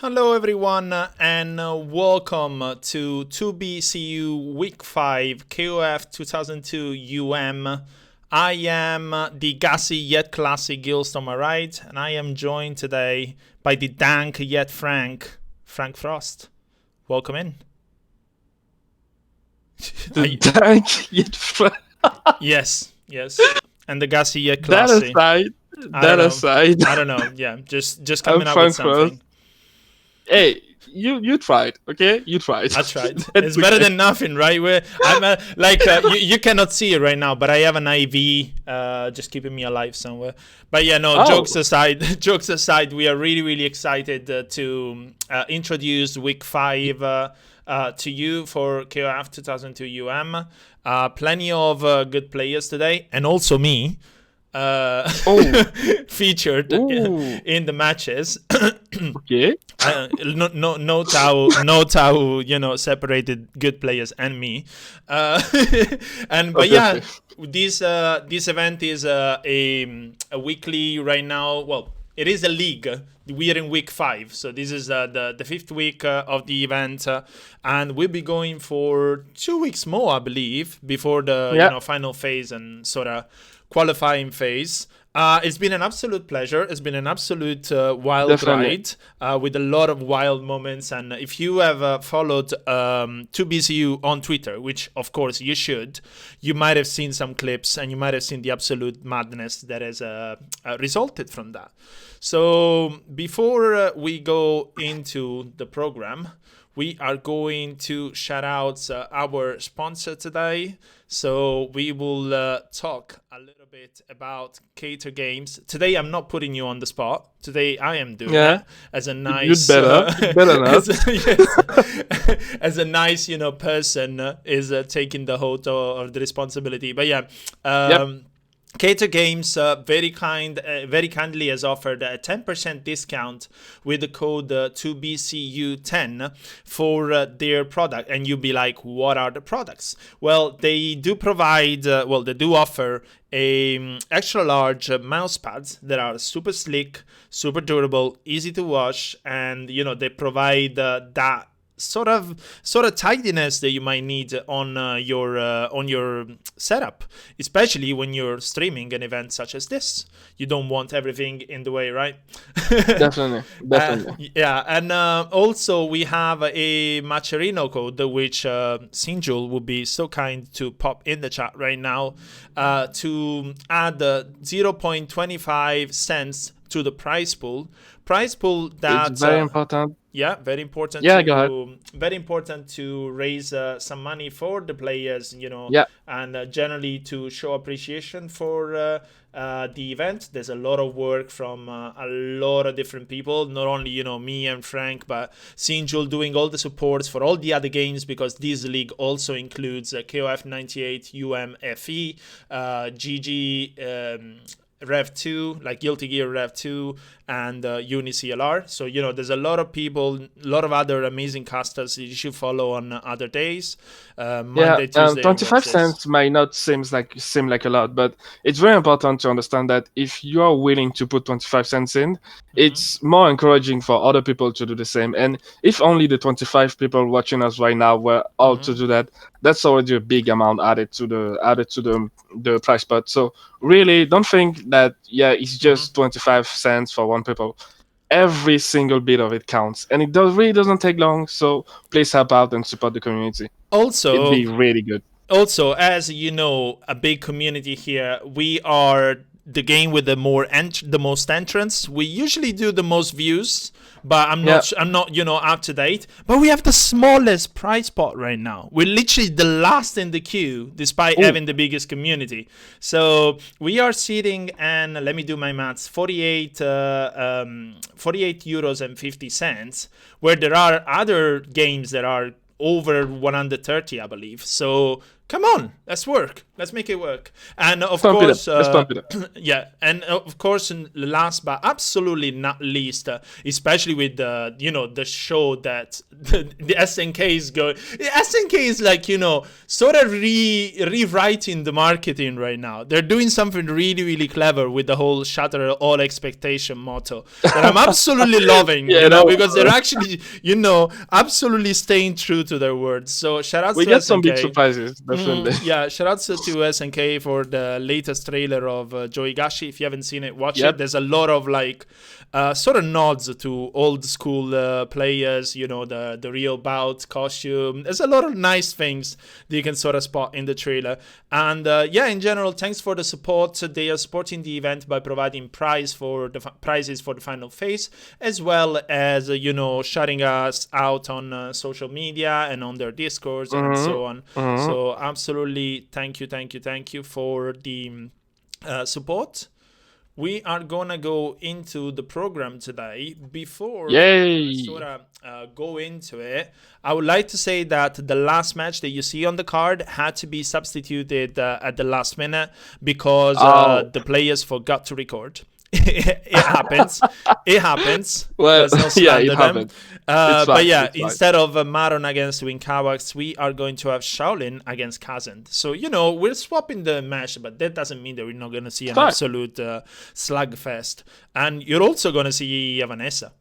Hello everyone and welcome to 2BCU Week 5 KoF 2002 UM. I am the gassy yet classy Gillstolemyride, and I am joined today by the dank yet Frank Frost. Welcome in. The dank yet Frank. Yes. And the gassy yet classy. That aside. I don't know. Yeah, just coming up with something. Frost. Hey, you tried, okay? You tried. I tried. It's better than nothing, right? You cannot see it right now, but I have an IV just keeping me alive somewhere. But yeah, no, jokes aside, we are really excited to introduce Week 5 to you for KoF 2002 UM. Plenty of good players today, and also me. Featured in the matches. Okay. Note how separated good players and me. But yeah, this event is a weekly right now. Well, it is a league. We are in week 5, so this is the 5th week of the event, and we'll be going for 2 weeks more, I believe, before the final phase and sort of qualifying phase. It's been an absolute pleasure. It's been an absolute wild ride with a lot of wild moments. And if you have followed 2BCU on Twitter, which of course you should, you might have seen some clips and you might have seen the absolute madness that has resulted from that. So before we go into the program, we are going to shout out our sponsor today. So we will talk a little bit about Cater Games. Today I'm not putting you on the spot. Today I am doing that as a nice... You'd better not. As a nice, person is taking the whole of the responsibility. But yeah, Cater Games very kindly has offered a 10% discount with the code 2BCU10 for their product. And you'll be like, what are the products? Well, they do provide, they do offer a extra large mouse pads that are super slick, super durable, easy to wash, and they provide that sort of tidiness that you might need on your setup, especially when you're streaming an event such as this. You don't want everything in the way, right? Definitely. And also we have a Macerino code which Sinjul would be so kind to pop in the chat right now to add 0.25 cents to the prize pool. That it's very important. Yeah, very important. Yeah, go ahead. Very important to raise some money for the players, and generally to show appreciation for the event. There's a lot of work from a lot of different people, not only me and Frank, but Sinjul doing all the supports for all the other games, because this league also includes KoF98 UM FE, GG. Rev 2, like Guilty Gear Rev 2 and UniCLR. So, there's a lot of people, a lot of other amazing casters you should follow on other days. Monday, Tuesday, 25 cents might not seem like a lot, but it's very important to understand that if you are willing to put 25 cents in, it's more encouraging for other people to do the same. And if only the 25 people watching us right now were all to do that, that's already a big amount added to the price pot. So really, don't think that it's just 25 cents for one people. Every single bit of it counts, and it really doesn't take long. So please help out and support the community. Also, it'd be really good. Also, as you know, a big community here. We are the game with the most entrants. We usually do the most views, but I'm not up to date. But we have the smallest prize pot right now. We're literally the last in the queue, despite having the biggest community. So we are sitting, and let me do my maths, 48 euros and 50 cents, where there are other games that are over 130, I believe. So come on, let's work. Let's make it work. And of course, let's pump it up. yeah, and of course, last but absolutely not least, especially with the the show that the SNK is going. SNK is like sort of rewriting the marketing right now. They're doing something really really clever with the whole shatter all expectation motto that I'm absolutely loving. Because they're actually absolutely staying true to their words. So shout out to SNK. We get some big surprises, definitely. Yeah, shout out to SNK for the latest trailer of Joigashi. If you haven't seen it, watch it. There's a lot of like sort of nods to old school players, the real bout costume. There's a lot of nice things that you can sort of spot in the trailer. And in general, thanks for the support. They are supporting the event by providing prizes for the final phase, as well as shouting us out on social media and on their Discords and so on. So absolutely thank you for the support. We are gonna go into the program today. Before go into it, I would like to say that the last match that you see on the card had to be substituted at the last minute because the players forgot to record. It happens. It happens. Well, it happened. But yeah, instead of Maron against Winkawax, we are going to have Shaolin against Kazend. So, we're swapping the match, but that doesn't mean that we're not going to see an absolute slugfest. And you're also going to see Vanessa.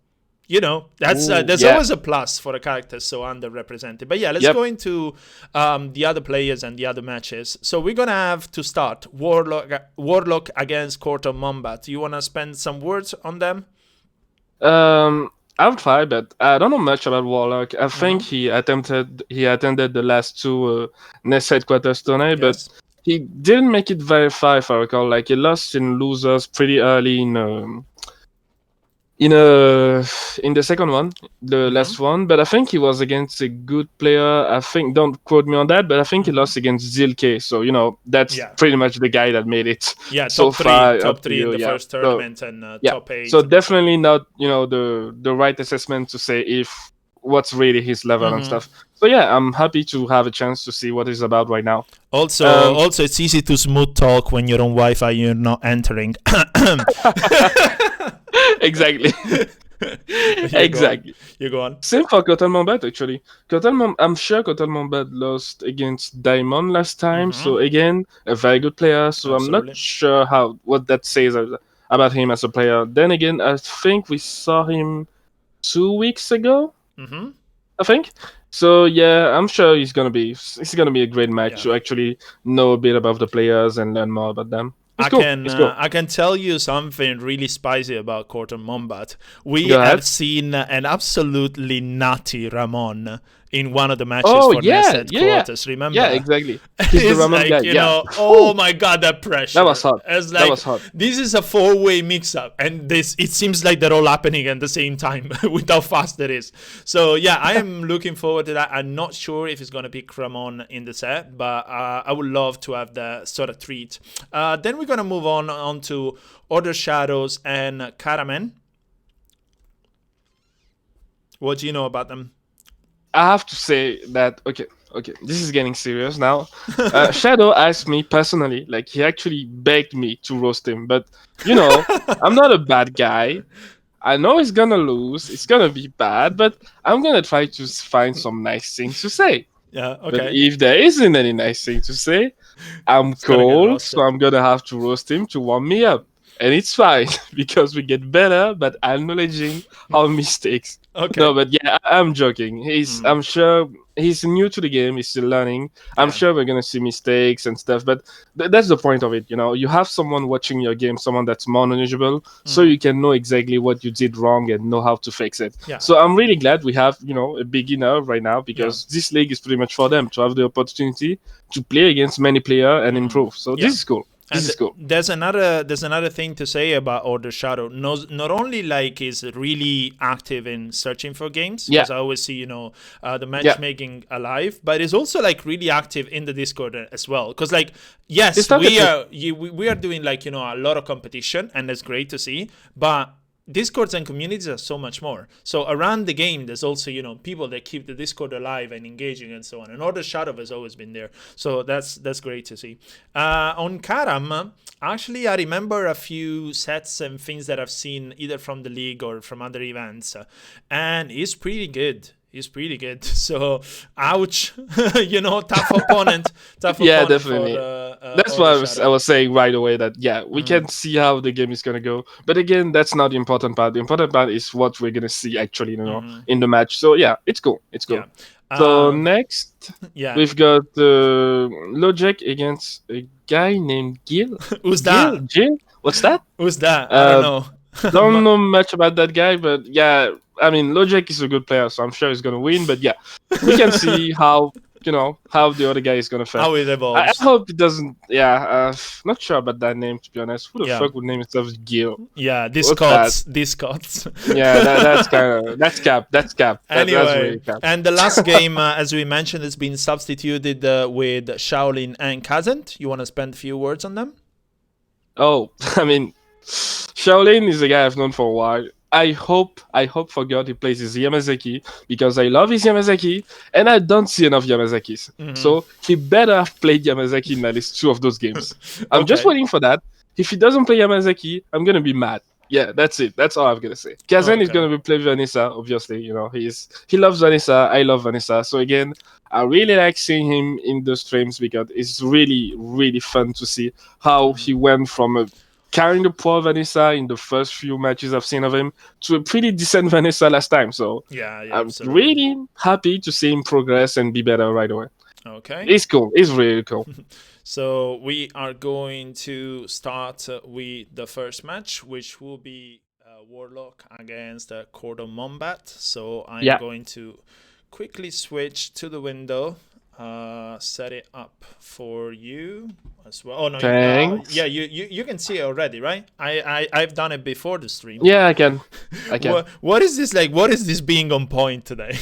That's there's always a plus for a character so underrepresented. But yeah, let's go into the other players and the other matches. So we're gonna have to start Warlock against Quarter Mombat. You wanna spend some words on them? I'll try, but I don't know much about Warlock. I think he attended the last two NES headquarters tourney, but he didn't make it very far, if I recall. Like he lost in losers pretty early in the second one, the last one, but I think he was against a good player. I think, don't quote me on that, but I think he lost against Zilke. So that's pretty much the guy that made it. Yeah, so top three in the first tournament and top 8. So definitely not the right assessment to say if what's really his level and stuff. So yeah, I'm happy to have a chance to see what he's about right now. Also, it's easy to smooth talk when you're on Wi-Fi. You're not entering. Exactly. Exactly. You go on. Same for Kotal Mombat, actually. I'm sure Kotal Mombat lost against Diamond last time. So again, a very good player. So I'm not sure what that says about him as a player. Then again, I think we saw him 2 weeks ago. I think. So yeah, I'm sure it's gonna be a great match to actually know a bit about the players and learn more about them. I can tell you something really spicy about Quarter Mombat. We have seen an absolutely nutty Ramon in one of the matches for NES headquarters. Remember? Yeah, exactly. He's the Ramon guy. Oh my god, that pressure. That was hot. That was hot. This is a 4-way mix-up, and it seems like they're all happening at the same time with how fast it is. So yeah, I am looking forward to that. I'm not sure if it's going to pick Ramon in the set, but I would love to have the sort of treat. Then we're going to move on to Order Shadows and Karam. What do you know about them? I have to say that, okay, this is getting serious now. Shadow asked me personally, like he actually begged me to roast him, but I'm not a bad guy. I know he's gonna lose, it's gonna be bad, but I'm gonna try to find some nice things to say. Yeah, okay. But if there isn't any nice thing to say, I'm cold, so I'm gonna have to roast him to warm me up. And it's fine because we get better, but acknowledging our mistakes. Okay. No, but yeah, I'm joking. I'm sure he's new to the game. He's still learning. I'm sure we're gonna see mistakes and stuff, but that's the point of it. You have someone watching your game, someone that's more knowledgeable, so you can know exactly what you did wrong and know how to fix it. Yeah. So I'm really glad we have a beginner right now because this league is pretty much for them to have the opportunity to play against many players and improve. So this is cool. This is cool. There's another thing to say about Order Shadow. Not only like is really active in searching for games, because I always see the matchmaking alive, but is also like really active in the Discord as well. Because like we are doing like a lot of competition, and that's great to see. But Discords and communities are so much more. So around the game, there's also, you know, people that keep the Discord alive and engaging and so on. And Order Shadow has always been there. So that's great to see. On Karam, actually, I remember a few sets and things that I've seen either from the league or from other events. And he's pretty good. He's pretty good. So, ouch. You know, tough opponent. Yeah, definitely. That's what I was saying right away, that, yeah, we can see how the game is going to go. But again, that's not the important part. The important part is what we're going to see actually, you know, in the match. So, yeah, it's cool. It's cool. Yeah. So, next, we've got Logec against a guy named Gil. Who's that? Gil? What's that? Who's that? I don't know. Don't know much about that guy, but yeah, I mean, Logec is a good player, so I'm sure he's gonna win. But yeah, we can see how, you know, how the other guy is gonna fare. How it evolves. I hope it doesn't. Yeah, not sure about that name, to be honest. Who the fuck would name himself Gil? Yeah, Discords. Yeah, that's kind of that's cap. Anyway, that's really cap. And the last game, as we mentioned, has been substituted with Shaolin and Kazend. You want to spend a few words on them? Oh, I mean, Shaolin is a guy I've known for a while. I hope for God he plays his Yamazaki, because I love his Yamazaki and I don't see enough Yamazakis. So he better have played Yamazaki in at least 2 of those games. I'm just waiting for that. If he doesn't play Yamazaki, I'm gonna be mad. Yeah, that's it. That's all I'm gonna say. Kazend is gonna be play Vanessa, obviously. You know, he loves Vanessa. I love Vanessa. So again, I really like seeing him in the streams, because it's really, really fun to see how he went from carrying the poor Vanessa in the first few matches I've seen of him to a pretty decent Vanessa last time. So I'm really happy to see him progress and be better right away. Okay. It's cool. It's really cool. So we are going to start with the first match, which will be Warlock against Combat. So I'm going to quickly switch to the window, set it up for you as well. Oh no, yeah, you can see it already, right? I've done it before the stream. Yeah, I can. What is this like? What is this being on point today?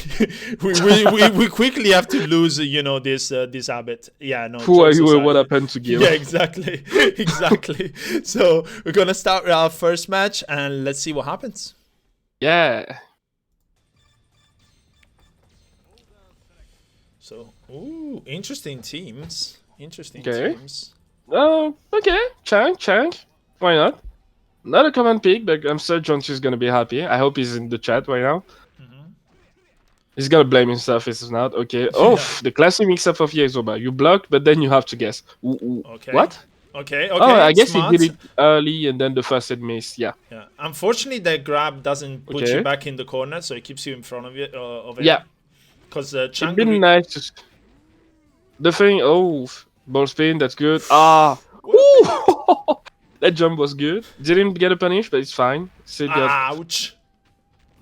we quickly have to lose, you know, this habit. Yeah, no. Who are you and what happened to Gil? Yeah, exactly. So we're gonna start with our first match and let's see what happens. Yeah. So, interesting teams. Teams. Oh, okay. Chang. Why not? Not a common pick, but I'm sure John is gonna be happy. I hope he's in the chat right now. He's gonna blame himself if he's not. Okay. Oh, the classic mix-up of Yezoba. You block, but then you have to guess. Okay. What? Okay. Oh, I guess he did it early and then the first hit missed. Yeah. Unfortunately, that grab doesn't put you back in the corner, so it keeps you in front of it. Yeah. Because it'd been nice to... The thing, ball spin, that's good. That jump was good. Didn't get a punish, but it's fine. Still got... Ouch.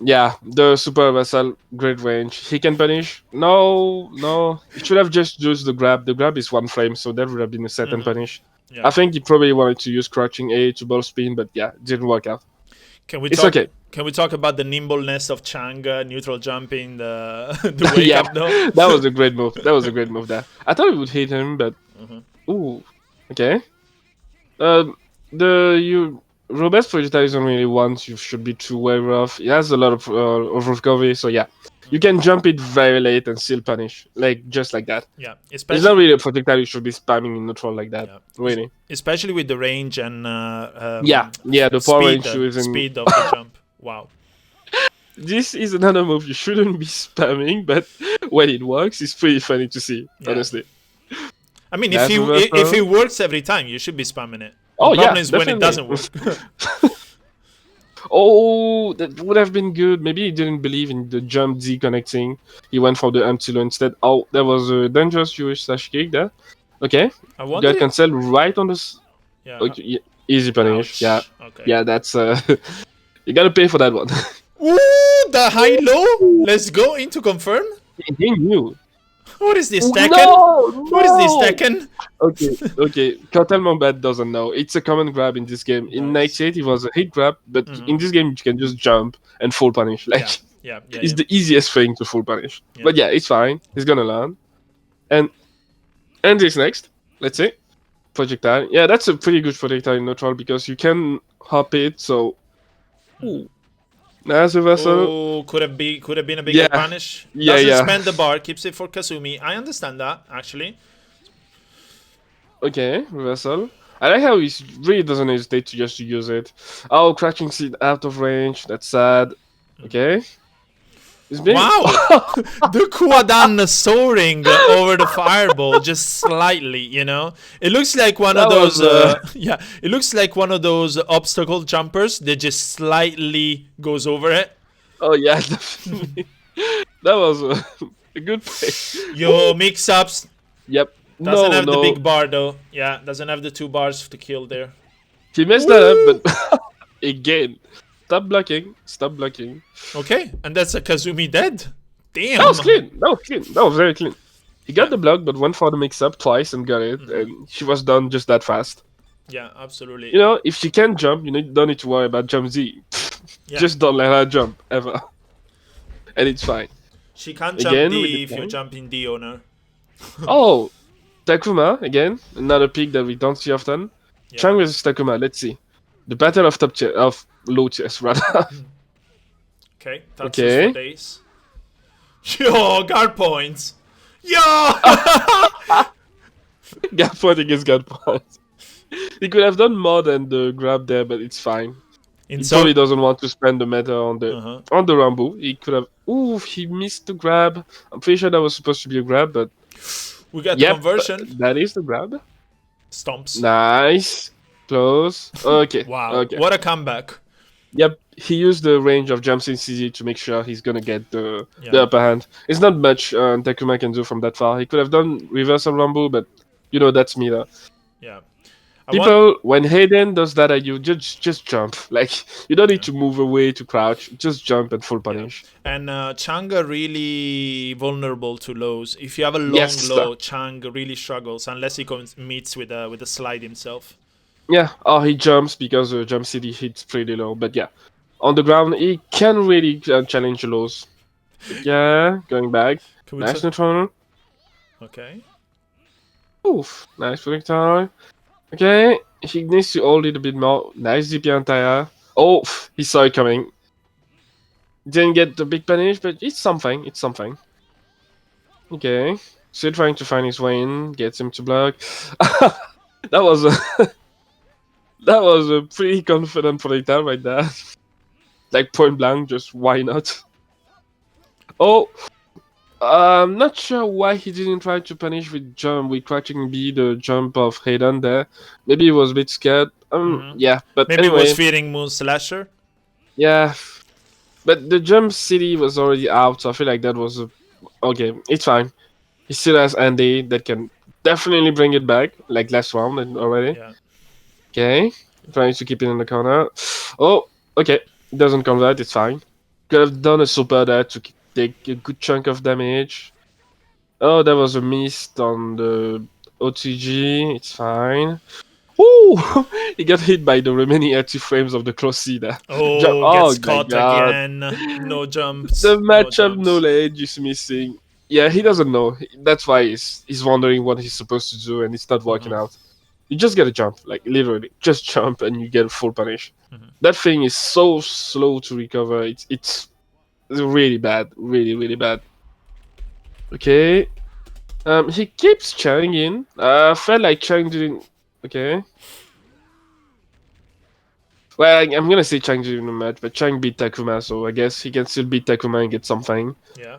Yeah, the super vessel, great range. He can punish. No. He should have just used the grab. The grab is 1 frame, so that would have been a set and punish. Yeah. I think he probably wanted to use crouching A to ball spin, but yeah, didn't work out. It's okay. Can we talk about the nimbleness of Chang, neutral jumping, the wake up though? That was a great move. There. I thought it would hit him, but ooh, okay. Robust projectile isn't really one you should be too wary of. It has a lot of recovery, so yeah. You can jump it very late and still punish, just like that. Yeah, it's not really a projectile you should be spamming in neutral like that, really. Especially with the range and the power range speed of the jump. Wow. This is another move you shouldn't be spamming, but when it works, it's pretty funny to see, honestly. I mean, if it works every time, you should be spamming it. The problem is when it doesn't work. That would have been good. Maybe he didn't believe in the jump D connecting. He went for the empty low instead. Oh, there was a dangerous /kick there. Okay. Got cancelled right on the... Yeah. Okay, easy punish. Ouch. Yeah. Okay. Yeah, that's... you gotta pay for that one. Ooh, the high-low? Let's go into confirm. He knew. What is this, Tekken? What is this, Tekken? Okay. Combat doesn't know. It's a common grab in this game. In 98, it was a hit grab, but in this game, you can just jump and full punish. It's the easiest thing to full punish. Yeah. But yeah, it's fine. He's gonna learn. And this next, let's say, projectile. Yeah, that's a pretty good projectile in neutral because you can hop it, so Ooh. Nice reversal. Oh, could have been a bigger punish. Yeah, Doesn't spend the bar, keeps it for Kazumi. I understand that, actually. Okay, reversal. I like how he really doesn't hesitate to just use it. Oh, Crouching Seed out of range. That's sad. Okay. Wow! The Kuadan soaring over the fireball just slightly, you know? It looks like one of those... yeah, it looks like one of those obstacle jumpers that just slightly goes over it. Oh, yeah, definitely. That was a good play. Yo, mix-ups. Yep. Doesn't have the big bar, though. Yeah, doesn't have the 2 bars to kill there. He messed that up, but again... Stop blocking. Stop blocking. Okay, and that's a Kazumi dead. Damn. That was clean. That was clean. That was very clean. He got the block, but went for the mix-up twice and got it. And she was done just that fast. Yeah, absolutely. You know, if she can jump, you don't need to worry about jump Z. Just don't let her jump, ever. And it's fine. She can't jump D if you're jumping D on her. Oh, Takuma, again. Another pick that we don't see often. Chang versus Takuma, let's see. The battle of low chess, rather. Okay, that's for days. Yo, guard points. Yo! Guard point against guard point. He could have done more than the grab there, but it's fine. He probably doesn't want to spend the meta on the Rambo. He could have... Ooh, he missed the grab. I'm pretty sure that was supposed to be a grab, but... We got the conversion. That is the grab. Stomps. Nice. Close. Okay. Wow. Okay. What a comeback. Yep. He used the range of jumps in CZ to make sure he's gonna get the upper hand. It's not much Takuma can do from that far. He could have done reversal Rambo, but that's me though. Yeah. People, when Hayden does that at you, just jump. Like, you don't need to move away to crouch. Just jump and full punish. And Changa really vulnerable to lows. If you have a long low, Chang really struggles unless he meets with a slide himself. Yeah, or he jumps because the jump city hits pretty low. But yeah, on the ground, he can really challenge the lows. Yeah, going back. Nice neutral. Okay. Oof, nice projectile. Okay, he needs to hold it a bit more. Nice DP anti-air. Oh, he saw it coming. Didn't get the big punish, but it's something. It's something. Okay, still trying to find his way in. Gets him to block. That was a pretty confident projectile right there. Like point blank, just why not? Oh, I'm not sure why he didn't try to punish with crouching B the jump of Hayden there. Maybe he was a bit scared. Yeah, but maybe anyway. He was feeding Moon Slasher. Yeah, but the jump city was already out, so I feel like that was okay. It's fine. He still has Andy that can definitely bring it back, like last round already. Yeah. Okay, trying to keep it in the corner. Oh, okay. Doesn't convert, it's fine. Could have done a super there to take a good chunk of damage. Oh, that was a miss on the OTG. It's fine. Ooh! He got hit by the remaining active frames of the close C there. Gets caught again. No jumps. The matchup knowledge is missing. Yeah, he doesn't know. That's why he's wondering what he's supposed to do and it's not working out. You just gotta jump, like literally, just jump and you get a full punish. That thing is so slow to recover. It's really bad, really bad. Okay, he keeps Chang in. I felt like Chang didn't. Okay. Well, I'm gonna say Chang didn't win the match, but Chang beat Takuma, so I guess he can still beat Takuma and get something. Yeah.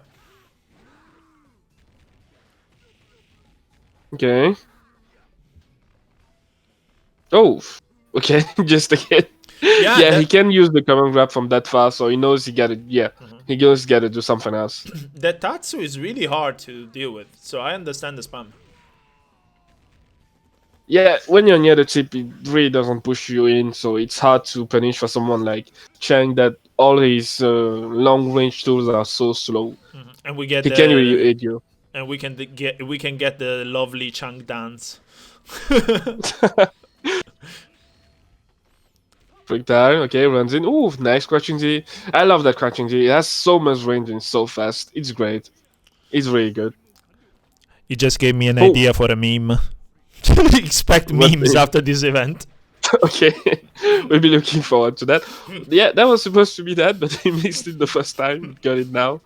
Okay. Oh, okay, just again. Yeah, he can use the common grab from that far, so he knows he gotta. Yeah, he knows he gotta do something else. That Tatsu is really hard to deal with, so I understand the spam. Yeah, when you're near the tip, it really doesn't push you in, so it's hard to punish for someone like Chang that all his long range tools are so slow. And we get he can't really aid you. And we can get the lovely Chang dance. Projectile, okay, runs in. Ooh, nice crouching Z. I love that crouching Z. It has so much range and so fast. It's great. It's really good. You just gave me an idea for a meme. Expect memes after this event. Okay, we'll be looking forward to that. Yeah, that was supposed to be that, but he missed it the first time. Got it now.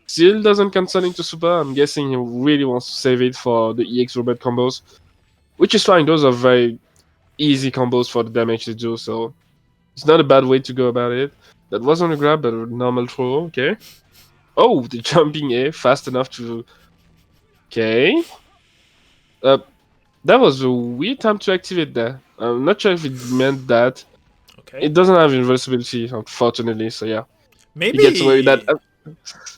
Still doesn't cancel into super. I'm guessing he really wants to save it for the EX robot combos, which is fine. Those are very easy combos for the damage they do, so it's not a bad way to go about it. That wasn't a grab, but a normal throw. Okay. Oh, the jumping A fast enough to. Okay. That was a weird time to activate that. I'm not sure if it meant that. Okay. It doesn't have invincibility, unfortunately, so yeah. Maybe He gets away with that.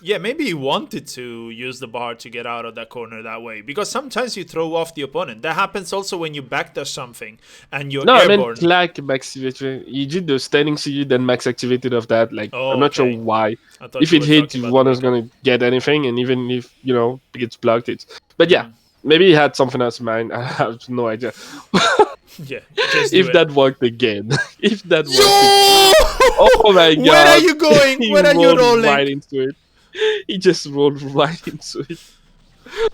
Yeah, maybe he wanted to use the bar to get out of that corner that way. Because sometimes you throw off the opponent. That happens also when you backdash something and you're No, airborne. I meant like max activated. He did the standing CU, then max activated of that. Like, Oh, I'm not sure okay. why. I thought If you it were hit, talking about one the is going to get anything, and even if, it gets blocked, it's. But yeah, Mm. maybe he had something else in mind. I have no idea. Yeah, just do If it. that worked again. If that worked Yo! Oh my god. Where are you going? He Where are you rolled rolling? right into it. He just rolled right into it.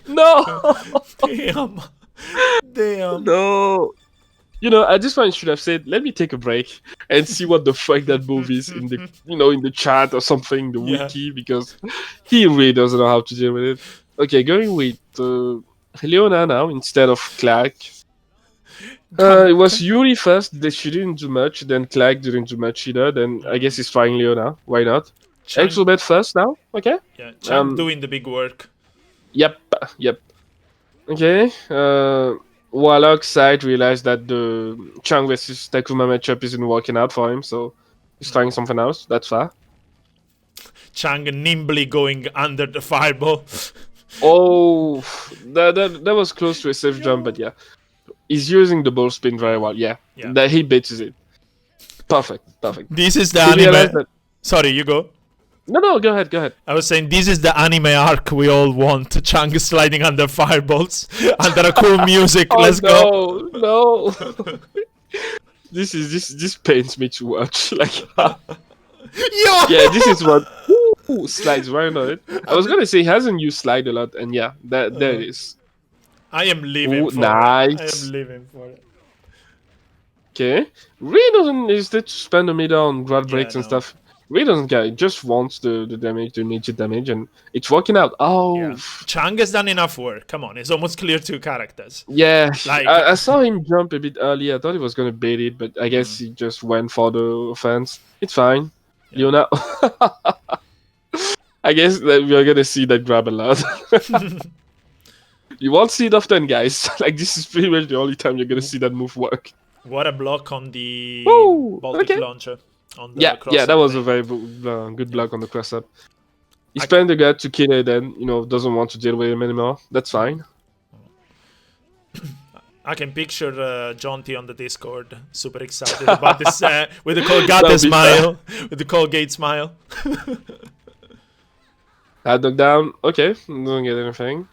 No! Damn. Damn. No! At this point, I should have said, let me take a break and see what the fuck that move is in the, in the chat or something, the Yeah. wiki, because he really doesn't know how to deal with it. Okay, going with Leona now instead of Clark. It was Yuri first. She didn't do much. Then Clark didn't do much either. Then I guess he's trying Leona. Why not? Chang, Exobet first now. Okay. yeah, Chang doing the big work. Yep. Okay. Warlock side realized that the Chang versus Takuma matchup isn't working out for him, so he's trying something else. That's fair. Chang nimbly going under the fireball. Oh, that was close to a safe jump, but yeah. He's using the ball spin very well. Yeah. That he beats it. Perfect. This is the He realized anime. that- Sorry, you go. No, go ahead. I was saying this is the anime arc we all want. Chang sliding under fireballs under a cool music. Let's go. No. This pains me to watch. Like, Yo! yeah, this is what slides right on it. I was gonna say he hasn't used slide a lot, and yeah, there it is. I am living for nice. it. I am living for it. Okay, really doesn't hesitate to spend a meter on grab breaks and no. stuff. Really doesn't care. He just wants the damage, the immediate damage, and it's working out. Oh, Yeah. Chang has done enough work. Come on, it's almost clear 2 characters. yeah. Like- I saw him jump a bit earlier. I thought he was gonna bait it, but I guess he just went for the offense. It's fine. Yeah. Leona. I guess that we are gonna see that grab a lot. You won't see it often, guys. Like, this is pretty much the only time you're gonna see that move work. What a block on the Woo! Baltic Okay. launcher. On the Yeah, cross-up that was a thing. very good block on the cross up. He spent the guy to kill it, then doesn't want to deal with him anymore. That's fine. I can picture Jonty on the Discord, super excited about this, with the Colgate That'll be smile, with the Colgate smile. That knockdown, okay, don't get anything.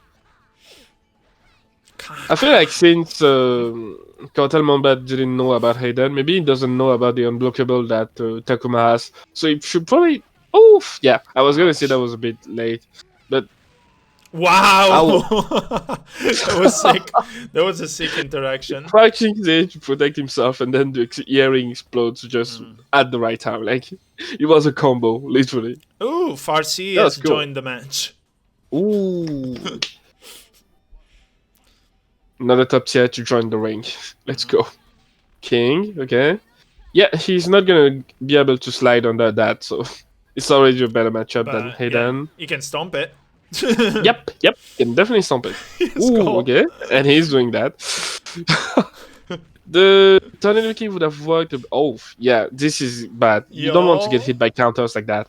I feel like since Cartel Mombat didn't know about Hayden, maybe he doesn't know about the unblockable that Takuma has. So he should probably. Oh, yeah. I was gonna say that was a bit late, but Wow, that was sick. That was a sick interaction. crouching there to protect himself, and then the earring explodes just at the right time. Like, it was a combo, literally. Ooh, Farsi That has was cool. joined the match. Ooh. Another top tier to join the ring. Let's go. King, okay. Yeah, he's not gonna be able to slide under that, so it's already a better matchup than But Hayden. you can stomp it. Yep, can definitely stomp it. Ooh, go. okay. And he's doing that. The tornado kick would have worked. Oh, yeah, this is bad. You don't want to get Yo. hit by counters like that.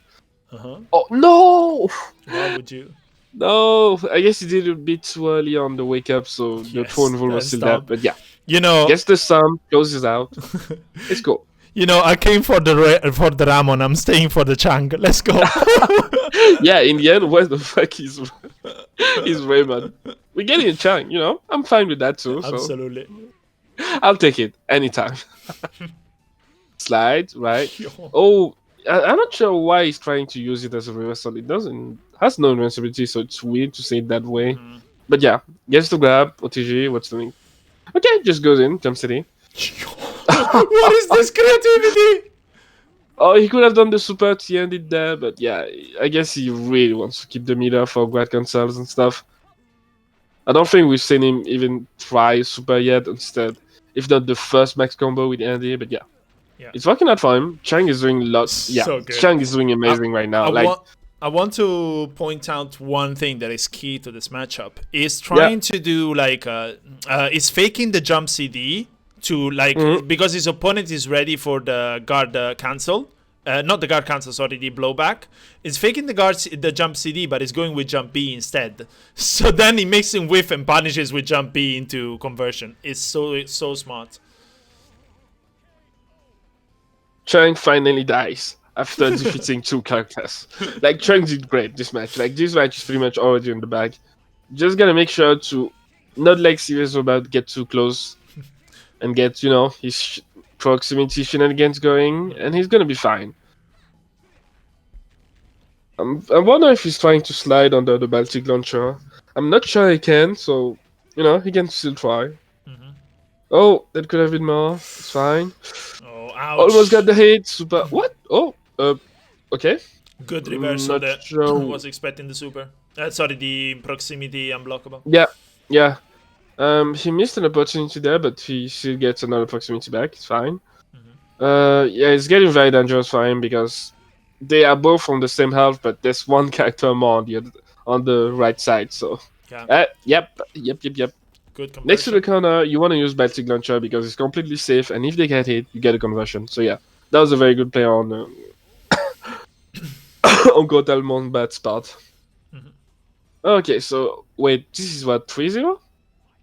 Uh-huh. Oh, no! Why would you? No, I guess he did it a bit too early on the wake up, so the Yes, phone rule was that's still dumb. there. But yeah, You know, guess the sum closes out. Let's go. I came for the Ramon. I'm staying for the Chang. Let's go. Yeah, in the end, where the fuck is Raymond? We're getting a Chang, I'm fine with that too. So Absolutely. I'll take it anytime. Slide, right? Yo. Oh, I'm not sure why he's trying to use it as a reversal. It has no invincibility, so it's weird to say it that way. But yeah, gets to grab OTG. What's the link? Okay, just goes in, jump city. What is this creativity? Oh, he could have done the super to end it there, but yeah, I guess he really wants to keep the meter for grad consoles and stuff. I don't think we've seen him even try super yet. Instead, if not the first max combo with Andy, but yeah. It's working out for him. Chang is doing lots. Yeah, So good. Chang is doing amazing right now. I want to point out one thing that is key to this matchup. Is trying to do like is faking the jump CD to like because his opponent is ready for the guard cancel. Not the guard cancel, sorry, the blowback. It's faking the jump CD, but it's going with jump B instead. So then he makes him whiff and punishes with jump B into conversion. It's so smart. Chang finally dies after defeating 2 characters. Like, Chang did great this match. Like, this match is pretty much already in the bag. Just gotta make sure to not like serious about get too close and get, you know, his proximity shenanigans going, and he's gonna be fine. I wonder if he's trying to slide under the Baltic launcher. I'm not sure he can, so, you know, he can still try. Oh, that could have been more. It's fine. Oh, ouch. Almost got the hit. Super. What? Oh, okay. Good reversal there. Sure. Was expecting the super. Sorry, the proximity unblockable. Yeah. He missed an opportunity there, but he still gets another proximity back. It's fine. Yeah, it's getting very dangerous for him because they are both on the same health, but there's one character more on the right side. So, yep. Good Next to the corner, you want to use Baltic Launcher because it's completely safe, and if they get hit, you get a conversion. So yeah, that was a very good play on on Gotalmon Bat's part. Okay, so wait, this is what, 3-0?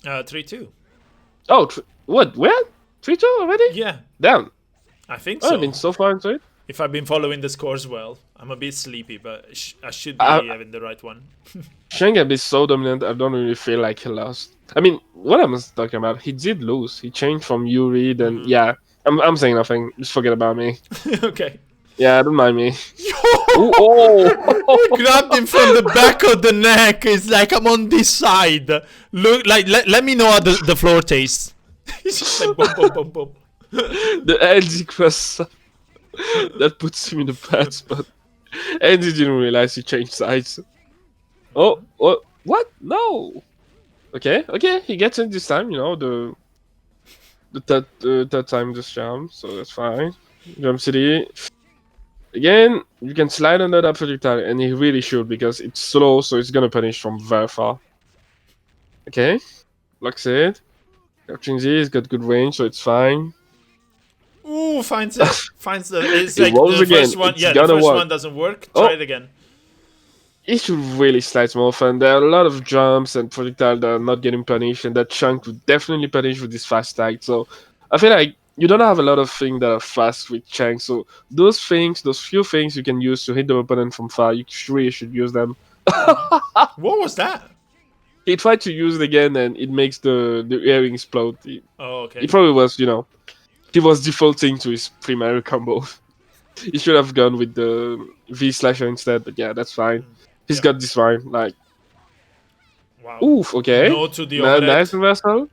3-2. Oh, what? Where? 3-2 already? Yeah. Damn. I think so. I've been so far into it. If I've been following the scores well, I'm a bit sleepy, but I should be having the right one. Shengab is so dominant, I don't really feel like he lost. I mean, what am I talking about? He did lose. He changed from Yuri, then yeah. I'm saying nothing. Just forget about me. Okay. Yeah, don't mind me. Ooh, oh! Grabbed him from the back of the neck. It's like I'm on this side. Look, like let me know how the floor tastes. It's just like boom, boom, boom, boom. The LG cross that puts him in the bad spot. Andy didn't realize he changed sides. Oh, what? No. Okay, he gets it this time. You know the third time this jump, so that's fine. Jump city. Again, you can slide under that projectile, and he really should because it's slow, so it's gonna punish from very far. Okay, locks it. Crouching Z, he's got good range, so it's fine. Ooh, finds it. Finds the. It's It like rolls the again. first one. It's Yeah, the first work. one doesn't work. Try it again. He should really slide more often. There are a lot of jumps and projectile that are not getting punished, and that chunk would definitely punish with this fast tag. So I feel like you don't have a lot of things that are fast with Chang. So those few things you can use to hit the opponent from far, you really should use them. What was that? He tried to use it again, and it makes the earring explode. Oh, okay. He probably was, you know, he was defaulting to his primary combo. He should have gone with the V slasher instead, but yeah, that's fine. He's got this fine, like. Wow. Oof, okay. No to the overhead. Nice reversal.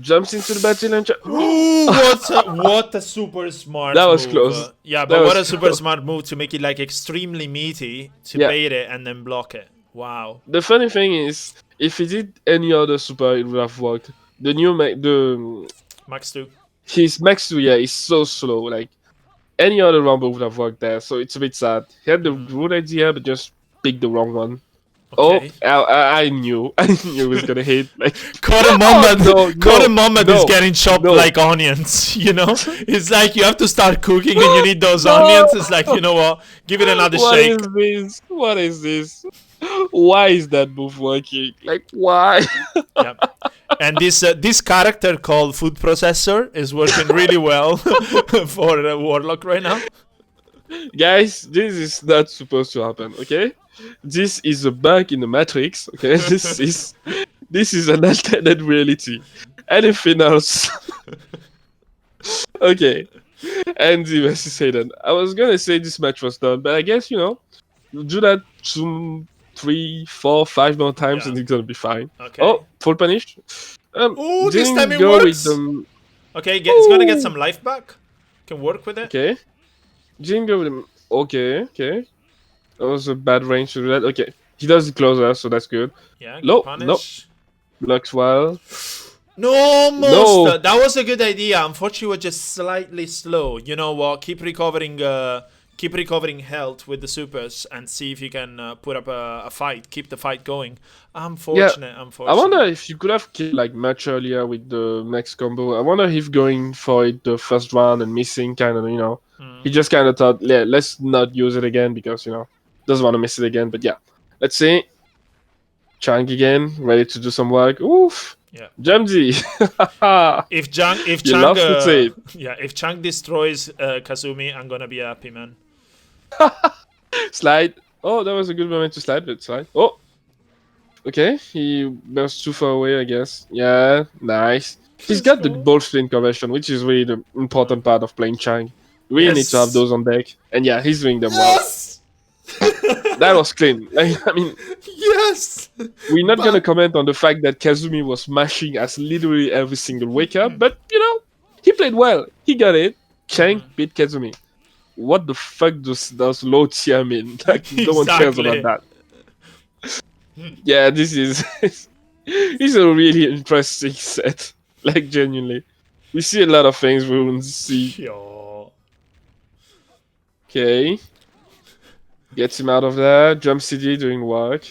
Jumps into the battle launcher. Ooh, what a super smart That was move. close. Yeah, but what a super smart move to make it like extremely meaty, to bait it and then block it. Wow. The funny thing is, if he did any other super, it would have worked. The new Max 2. His Max 2, yeah, is so slow. Like, any other rumble would have worked there, so it's a bit sad. He had the good idea, but just picked the wrong one. Okay. Oh, I knew he was gonna hit. Like, Karam Mohammed is getting chopped like onions. You know, it's like you have to start cooking and you need those onions. It's like, you know what? Give it another shake. What is this? Why is that move working? Like, why? Yeah. And this character called Food Processor is working really well for Warlock right now. Guys, this is not supposed to happen. Okay. This is a bug in the Matrix, okay? This is an alternate reality. Anything else? Okay. Andy versus Hayden. I was gonna say this match was done, but I guess, you know, do that 2, 3, 4, 5 more times and it's gonna be fine. Okay. Oh, full punish. Ooh, this time it works. Okay, it's gonna get some life back. Can work with it. Okay. Didn't go with him. Okay, okay. That was a bad range to do that. Okay. He does it closer, so that's good. Yeah, good No, punish. no. Blocks well. No, almost. No. That was a good idea. Unfortunately, we're just slightly slow. You know what? Keep recovering health with the supers and see if you can put up a fight. Keep the fight going. Unfortunate. I wonder if you could have killed like much earlier with the next combo. I wonder if going for it the first round and missing kind of, you know, he just kind of thought, yeah, let's not use it again because, you know, doesn't want to miss it again. But yeah, let's see. Chang again, ready to do some work. Oof. Yeah. Jamzi. if Chang if Chang destroys Kazumi, I'm gonna be happy, man. Slide. Oh, that was a good moment to slide. Let's slide. Oh. Okay, he was too far away, I guess. Yeah, nice. He's got the ball spin conversion, which is really the important part of playing Chang. You really need to have those on deck. And yeah, he's doing them well. That was clean. I mean, yes. We're not gonna comment on the fact that Kazumi was mashing as literally every single wake up, but you know, he played well. He got it. Chang beat Kazumi. What the fuck does low tier mean? Like, no one cares about that. Yeah, this is it's a really interesting set. Like, genuinely, we see a lot of things we wouldn't see. Okay. Gets him out of there. Jump CD doing work.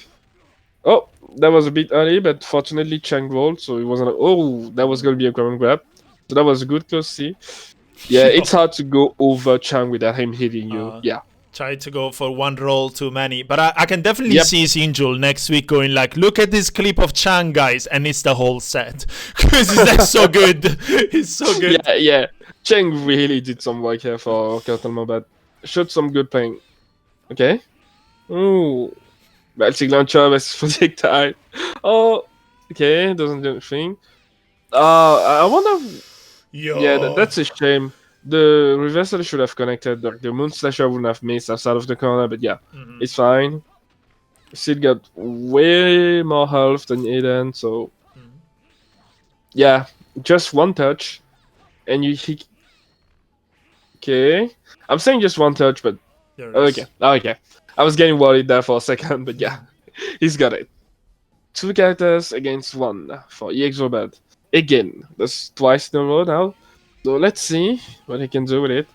Oh, that was a bit early, but fortunately Chang rolled, so it wasn't. Oh, that was going to be a common grab. So that was a good close C. Yeah, it's hard to go over Chang without him hitting you. Yeah. Try to go for one roll too many. But I can definitely see Sinjul next week going like, look at this clip of Chang, guys, and it's the whole set. Because it's like so good. It's so good. Yeah. Chang really did some work here for Gillstolemyride. Showed some good playing. Okay. Ooh. Baltic launcher versus projectile. Oh, okay. Doesn't do anything. I wonder. Yeah, that's a shame. The reversal should have connected. The moon slasher wouldn't have missed outside of the corner, but yeah, it's fine. Sid got way more health than Aiden, so yeah, just one touch, and he. Okay, I'm saying just one touch, but okay. I was getting worried there for a second, but yeah, he's got it. 2 characters against 1 for EXOBAD. Again, that's twice in a row now. So let's see what he can do with it.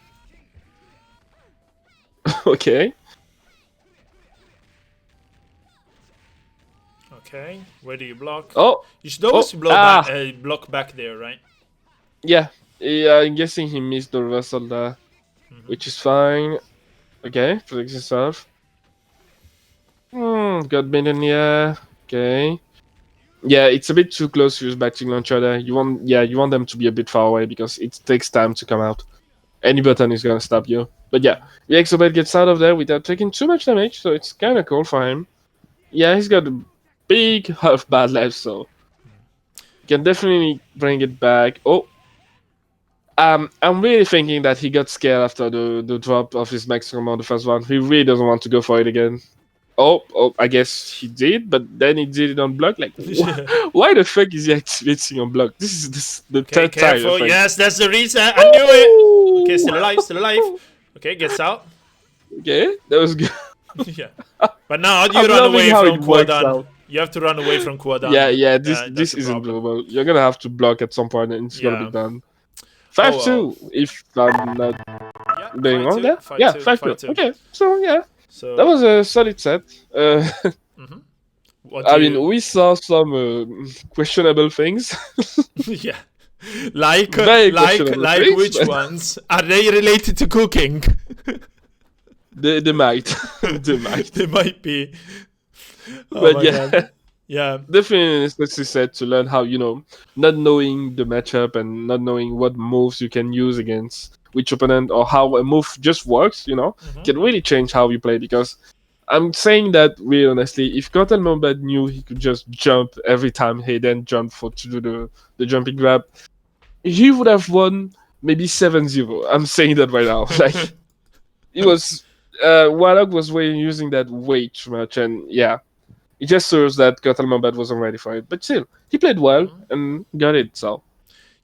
Okay. Okay, where do you block? Oh! You should always block back there, right? Yeah, I'm guessing he missed the reversal there, which is fine. Okay, protects himself. Got bit in the air. Okay. Yeah, it's a bit too close to use batting launcher there. You want them to be a bit far away because it takes time to come out. Any button is gonna stop you. But yeah, the EXOBAD gets out of there without taking too much damage, so it's kinda cool for him. Yeah, he's got a big half bad left, so can definitely bring it back. Oh, I'm really thinking that he got scared after the drop of his maximum on the first one. He really doesn't want to go for it again. Oh, I guess he did, but then he did it on block. Like, why the fuck is he activating on block? This is the third time. Yes, that's the reason. I knew it. Okay, still alive. Okay, gets out. Okay, that was good. Yeah, but now you run away from Kuadan. You have to run away from Kuadan. Yeah. This isn't doable. You're gonna have to block at some point, and it's gonna be done. 5-2, if I'm not being wrong there. Yeah, 5-2. Okay, so yeah. So that was a solid set. I mean, we saw some questionable things. Yeah, like which ones? Are they related to cooking? They might. They might be. Oh, but yeah, definitely a necessary set to learn how, not knowing the matchup and not knowing what moves you can use against which opponent or how a move just works, can really change how you play. Because I'm saying that really honestly, if Gillstolemyride knew he could just jump every time he then jumped to do the jumping grab, he would have won maybe 7-0. I'm saying that right now. Like, it was Warlock was using that way too much, and yeah, it just shows that Gillstolemyride wasn't ready for it. But still, he played well and got it. So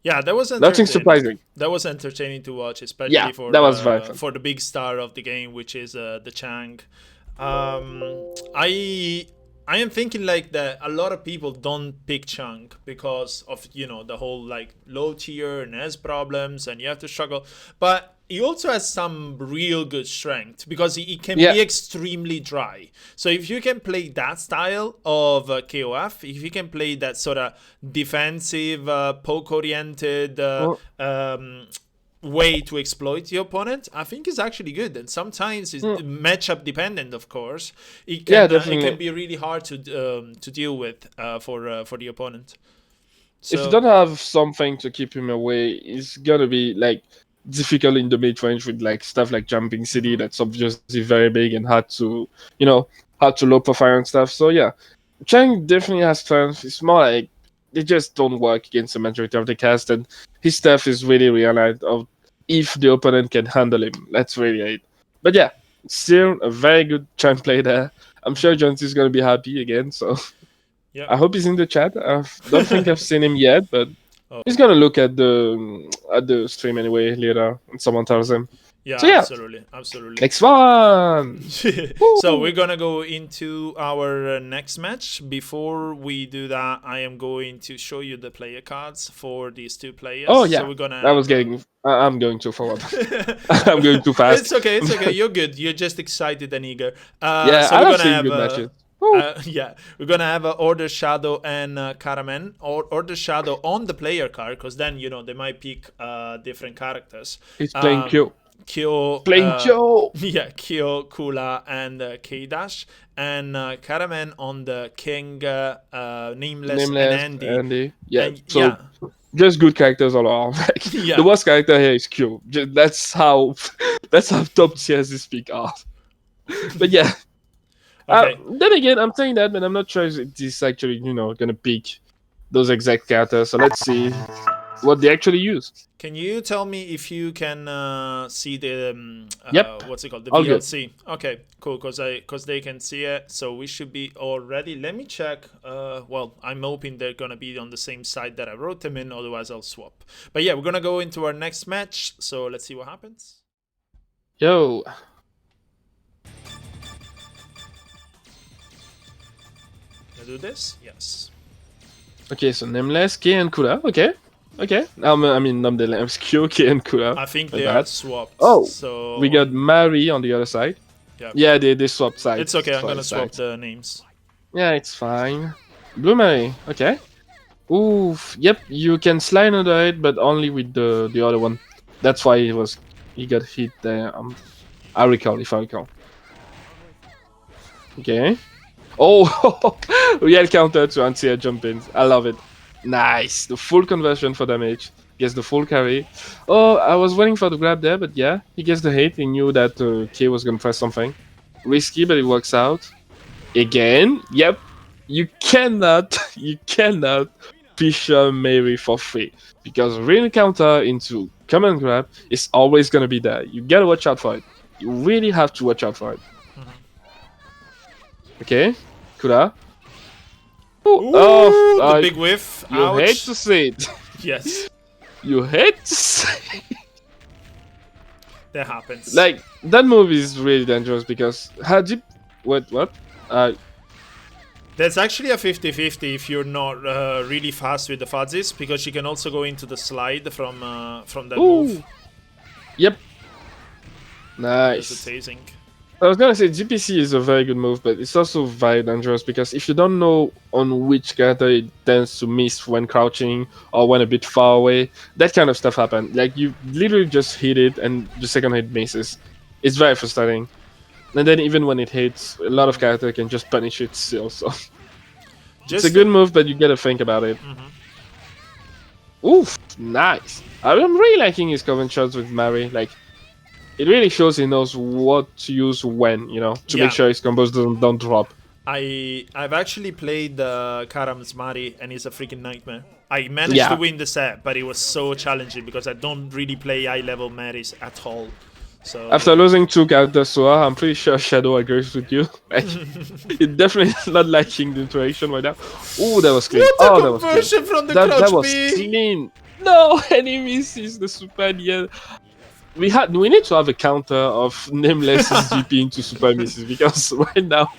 Yeah, that was Nothing surprising. That was entertaining to watch, especially Yeah, that was very fun. for the big star of the game, which is the Chang. I am thinking like that a lot of people don't pick Chang because of the whole like low tier and S problems and you have to struggle, but he also has some real good strength because he can be extremely dry. So if you can play that style of KOF, if you can play that sort of defensive, poke-oriented way to exploit the opponent, I think is actually good. And sometimes it's matchup dependent, of course. It can be really hard to deal with for the opponent. So, if you don't have something to keep him away, it's gonna be like difficult in the mid range with like stuff like Jumping City that's obviously very big and hard to low profile and stuff. So yeah, Chang definitely has strength. It's more like they just don't work against the majority of the cast, and his stuff is really realized of if the opponent can handle him. That's really it. But yeah, still a very good Chang play there. I'm sure Johnsy's gonna be happy again. So yeah, I hope he's in the chat. I don't think I've seen him yet, but he's gonna look at the stream anyway later, and someone tells him. Yeah, so, yeah, absolutely. Next one. So we're gonna go into our next match. Before we do that, I am going to show you the player cards for these two players. Oh yeah, so we're gonna. I'm going too forward. I'm going too fast. It's okay. You're good. You're just excited and eager. Yeah, so we're gonna have good matches. We're gonna have Order Shadow and Karam, or Order Shadow on the player card, because then they might pick different characters. He's playing Kyo, yeah, Kyo, Kula, and K-Dash, and Karam on the King, Nameless, and Andy. Yeah, just good characters all around. The worst character here is Kyo. That's how top tiers this pick are. But yeah. Okay. Then again, I'm saying that, but I'm not sure if it is actually, gonna pick those exact characters. So let's see what they actually use. Can you tell me if you can see the what's it called, the all VLC? Good. Okay, cool, because they can see it, so we should be all ready. Let me check. Well, I'm hoping they're gonna be on the same side that I wrote them in. Otherwise, I'll swap. But yeah, we're gonna go into our next match. So let's see what happens. Yo. Do this? Yes. Okay, so Nameless, K and Kula. Okay. I mean, nonetheless, Q, K and Kula. I think they are swapped. Oh, so we got Mari on the other side. Yeah, they swapped sides. It's okay. I'm gonna swap the names. Yeah, it's fine. Blue Mari. Okay. Oof. Yep. You can slide under it, but only with the other one. That's why he got hit there. I recall, if I recall. Okay. Oh, real counter to anti-air jump-ins. I love it. Nice. The full conversion for damage. Gets the full carry. Oh, I was waiting for the grab there, but yeah. He gets the hit. He knew that K was going to press something. Risky, but it works out. Again. Yep. You cannot Fisher Mary for free. Because real counter into command grab is always going to be there. You gotta watch out for it. You really have to watch out for it. Okay, Kula. The big whiff. You hate to see it. Yes. You hate to see it. That happens. Like, that move is really dangerous because Hajib... What? That's actually a 50-50 if you're not really fast with the fuzzies, because you can also go into the slide from that move. Yep. Nice. That's a tasing. I was gonna say GPC is a very good move, but it's also very dangerous because if you don't know on which character it tends to miss when crouching or when a bit far away, that kind of stuff happens. Like, you literally just hit it and the second hit misses. It's very frustrating. And then even when it hits, a lot of characters can just punish it still. So it's a good move, but you gotta think about it. Oof, nice. I'm really liking his Coven shots with Mari. Like, it really shows he knows what to use when, to make sure his combos don't drop. I've actually played Karam's Mari, and it's a freaking nightmare. I managed to win the set, but it was so challenging because I don't really play high-level Maris at all. So after losing 2 characters so far, I'm pretty sure Shadow agrees with you. Like, it's definitely not liking the interaction right now. Oh, that was clean. What a conversion from the crouch that was B. clean. No, and he misses the super yeah. We need to have a counter of Nameless's GP into super misses, because right now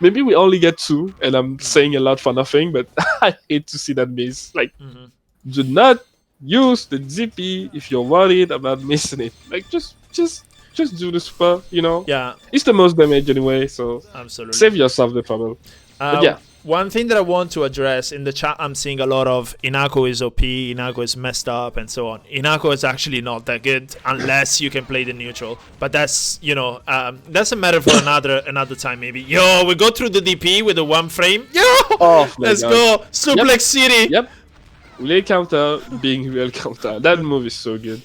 maybe we only get 2, and I'm saying a lot for nothing, but I hate to see that miss. Like, do not use the GP if you're worried about missing it. Like, just do the super, you know? Yeah. It's the most damage anyway, so absolutely save yourself the trouble. But yeah. One thing that I want to address in the chat, I'm seeing a lot of Inako is OP, Inako is messed up, and so on. Inako is actually not that good unless you can play the neutral. But that's, you know, that's a matter for another time maybe. Yo, we go through the DP with the 1 frame. Yo, let's go. Suplex City. Yep. Real counter being real counter. That move is so good.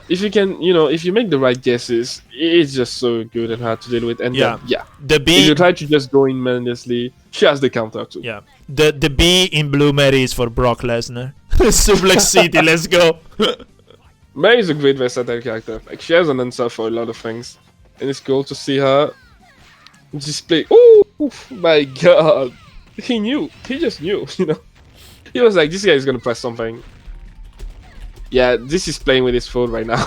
If you can, you know, if you make the right guesses, it's just so good and hard to deal with. And then, the B. If you try to just go in mindlessly, she has the counter too. Yeah. The B in Blue Mary is for Brock Lesnar. Suplex City, let's go. Mary is a great versatile character. Like, she has an answer for a lot of things, and it's cool to see her display. Oh my god, he knew. He just knew. You know, he was like, this guy is gonna press something. Yeah, this is playing with his phone right now.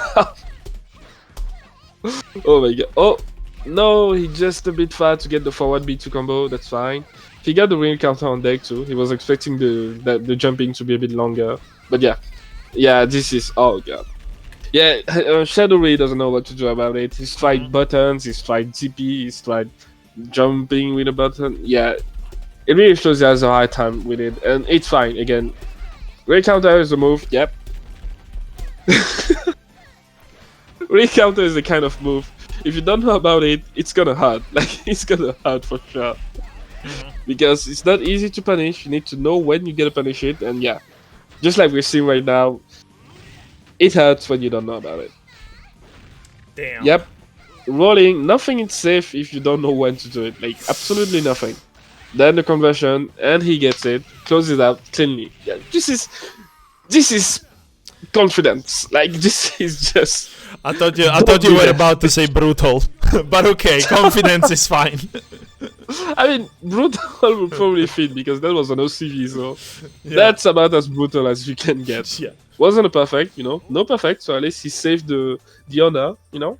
Oh my god. Oh, no, he just a bit far to get the forward B2 combo. That's fine. He got the real counter on deck too. He was expecting the jumping to be a bit longer. But yeah. Yeah, this is... Oh god. Yeah, Shadow really doesn't know what to do about it. He's tried buttons, he's tried GP, he's tried jumping with a button. Yeah, it really shows he has a hard time with it. And it's fine, again. Real counter is the move, yep. Real counter is the kind of move, if you don't know about it, it's gonna hurt. Like, it's gonna hurt for sure. Because it's not easy to punish, you need to know when you gotta punish it, and yeah. Just like we're seeing right now, it hurts when you don't know about it. Damn. Yep. Rolling, nothing is safe if you don't know when to do it. Like, absolutely nothing. Then the conversion, and he gets it, closes out cleanly. Yeah, this is confidence. Like, this is just... I thought you were about to say brutal. But okay, confidence is fine. I mean, brutal would probably fit, because that was an OCV, so that's about as brutal as you can get. Yeah. Wasn't a perfect, you know, no perfect, so at least he saved the honor, you know.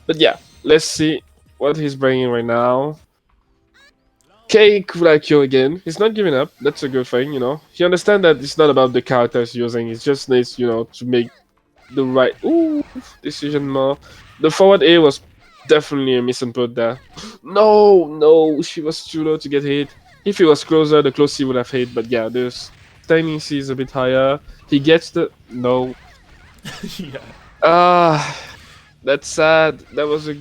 But yeah, let's see what he's bringing right now. K-Kurakyo again. He's not giving up. That's a good thing, you know. He understands that it's not about the characters using. It just needs, you know, to make the right decision more. The forward A was definitely a misinput there. No, she was too low to get hit. If he was closer, the close C would have hit. But yeah, this timing C is a bit higher. He gets the... No. That's sad. That was a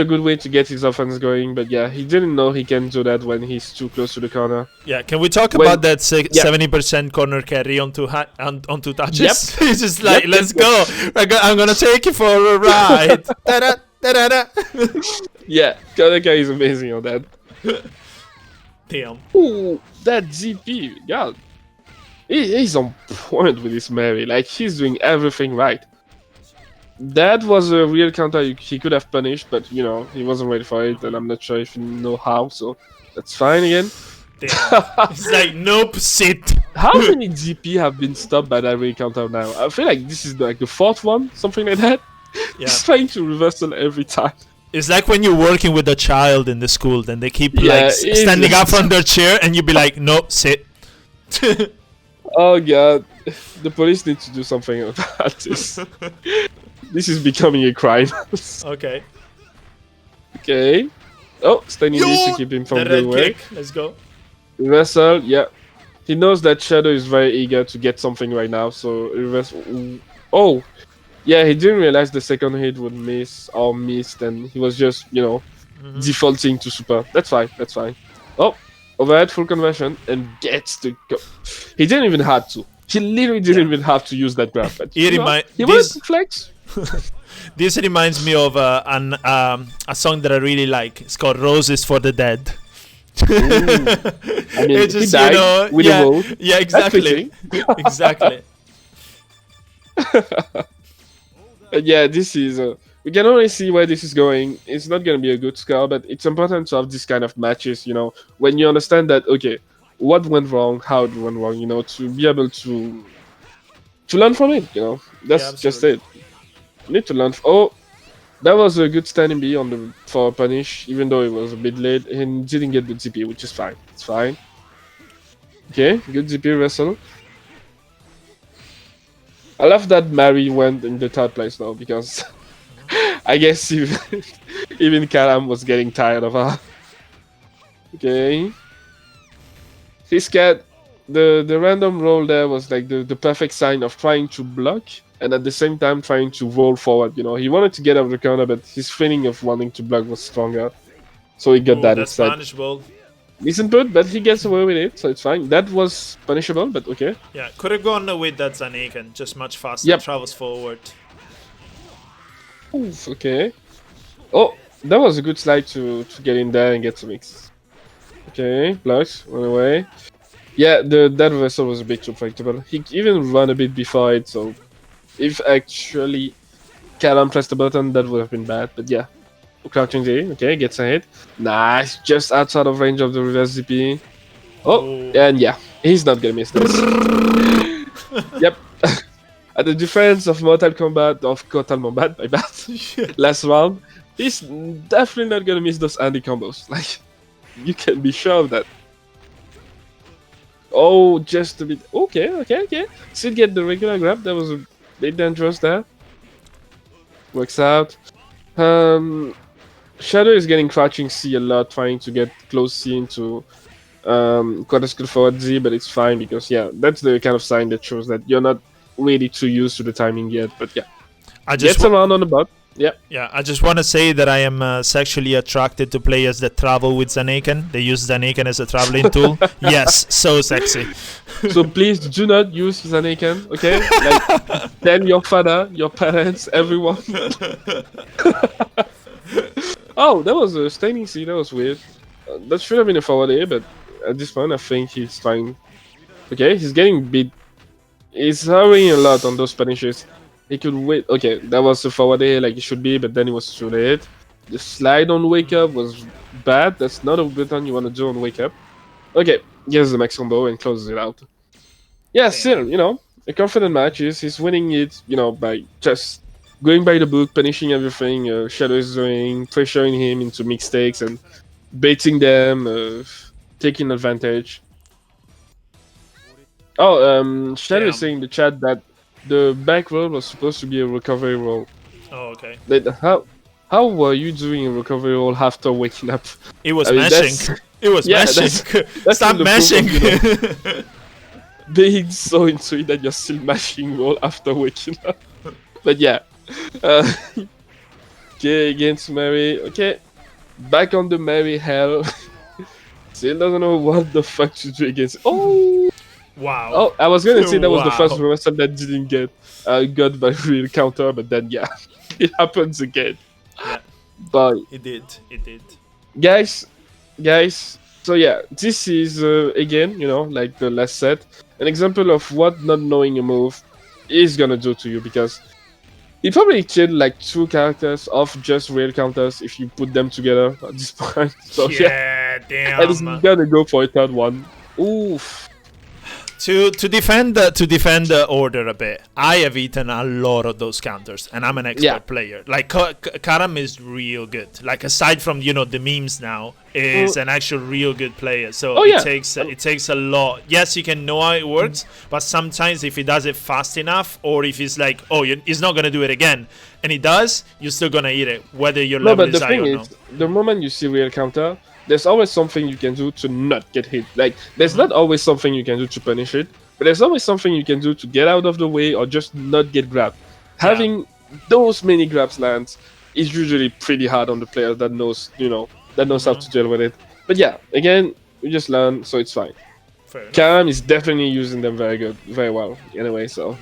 good way to get his offense going, but yeah, he didn't know he can do that when he's too close to the corner. Yeah, can we talk about that 70% corner carry on two touches? Yep. It's just like, let's go. I'm gonna take you for a ride. Da-da, da-da-da. Yeah, corner carry is amazing on that. Damn. Ooh, that GP, yeah. He's on point with this Mary. Like, he's doing everything right. That was a real counter he could have punished, but you know, he wasn't ready for it, and I'm not sure if you know how, so that's fine again. Damn. It's like, nope, sit. How many GP have been stopped by that real counter now? I feel like this is like the 4th one, something like that. Yeah. He's trying to reversal every time. It's like when you're working with a child in the school, then they keep like standing up from their chair, and you be like, no, sit. Oh god, the police need to do something about this. This is becoming a crime. Okay. Okay. Oh, standing needs to keep him from the way. Let's go. Reversal, yeah. He knows that Shadow is very eager to get something right now, so reversal. Oh, yeah, he didn't realize the second hit would miss or missed, and he was just, you know, defaulting to super. That's fine, that's fine. Oh, overhead full conversion and gets the... He didn't even have to. He literally didn't even have to use that grab. But he wanted to flex. This reminds me of a song that I really like. It's called "Roses for the Dead." I mean, it's just, he died, you know, with a vote. Yeah, exactly. Exactly. Yeah, this is... we can only see where this is going. It's not going to be a good score, but it's important to have this kind of matches, you know, when you understand that, okay, what went wrong, how it went wrong, you know, to be able to learn from it, you know. That's just it. You need to learn. Oh, that was a good standing B on the for punish, even though it was a bit late and didn't get the GP, which is fine. It's fine. Okay, good GP wrestle. I love that Mary went in the third place though, because I guess even Karam was getting tired of her. Okay. His cat, the random roll there was like the perfect sign of trying to block and at the same time trying to roll forward. You know, he wanted to get out of the corner, but his feeling of wanting to block was stronger, so he got that that's instead. punishable. Decent put, but he gets away with it, so it's fine. That was punishable, but okay. Yeah, could have gone with that Zanaken, just much faster. Yep. Travels forward. Oof, okay. Oh, that was a good slide to get in there and get some mix. Okay, blocks, run away. Yeah, that vessel was a bit too predictable. He even ran a bit before it, so if actually Karam pressed the button, that would have been bad. But yeah, crouching Z, okay, gets a hit. Nice, just outside of range of the reverse ZP. Oh, and yeah, he's not gonna miss this. Yep. At the defense of Mortal Kombat, of Total Kombat, my bad, last round, he's definitely not gonna miss those Andy combos. Like, you can be sure of that. Oh, just a bit. Okay. Still get the regular grab. That was a bit dangerous there. Works out. Shadow is getting crouching C a lot, trying to get close C into quarter skill forward Z, but it's fine because yeah, that's the kind of sign that shows that you're not really too used to the timing yet. But yeah, gets around on the bot. Yeah, I just want to say that I am sexually attracted to players that travel with Zanaken. They use Zanaken as a traveling tool. Yes, so sexy. So please do not use Zanaken, okay? Like, tell your father, your parents, everyone. Oh, that was a standing C. That was weird. That should have been a forward A, but at this point, I think he's trying. Okay, he's getting beat. He's hurrying a lot on those punishes. He could wait. Okay, that was a forward A like it should be, but then it was too late. The slide on wake up was bad. That's not a button you want to do on wake up. Okay, gets the max combo and closes it out. Yeah, still, you know, a confident match is he's winning it, you know, by just going by the book, punishing everything. Shadow is doing, pressuring him into mistakes and baiting them, taking advantage. Oh, Shadow is saying in the chat that the back roll was supposed to be a recovery roll. Oh, okay. How were you doing a recovery roll after waking up? It was mashing. It was mashing. Stop mashing. Of, you know, being so into it that you're still mashing roll after waking up. But yeah. Okay, against Mary. Okay. Back on the Mary hell. Still doesn't know what the fuck to do against. Oh! Wow. Oh, I was gonna say that was the first reversal that didn't get got by real counter, but then yeah, it happens again. Yeah. But it did. Guys. So yeah, this is again, you know, like the last set, an example of what not knowing a move is gonna do to you, because he probably killed like 2 characters off just real counters if you put them together at this point. So yeah, damn. And he's gonna go for a third one. Oof. To defend the order a bit, I have eaten a lot of those counters, and I'm an expert player. Like Karam is real good. Like aside from the memes now, is an actual real good player. So it takes a lot. Yes, you can know how it works, but sometimes if he does it fast enough, or if he's like, he's not gonna do it again, and he does, you're still gonna eat it, whether your level is high or no. The moment you see real counter, there's always something you can do to not get hit. Like, there's not always something you can do to punish it, but there's always something you can do to get out of the way or just not get grabbed. Having those many grabs lands is usually pretty hard on the player that knows, how to deal with it. But yeah, again, we just learn, so it's fine. Karam is definitely using them very well. Anyway, so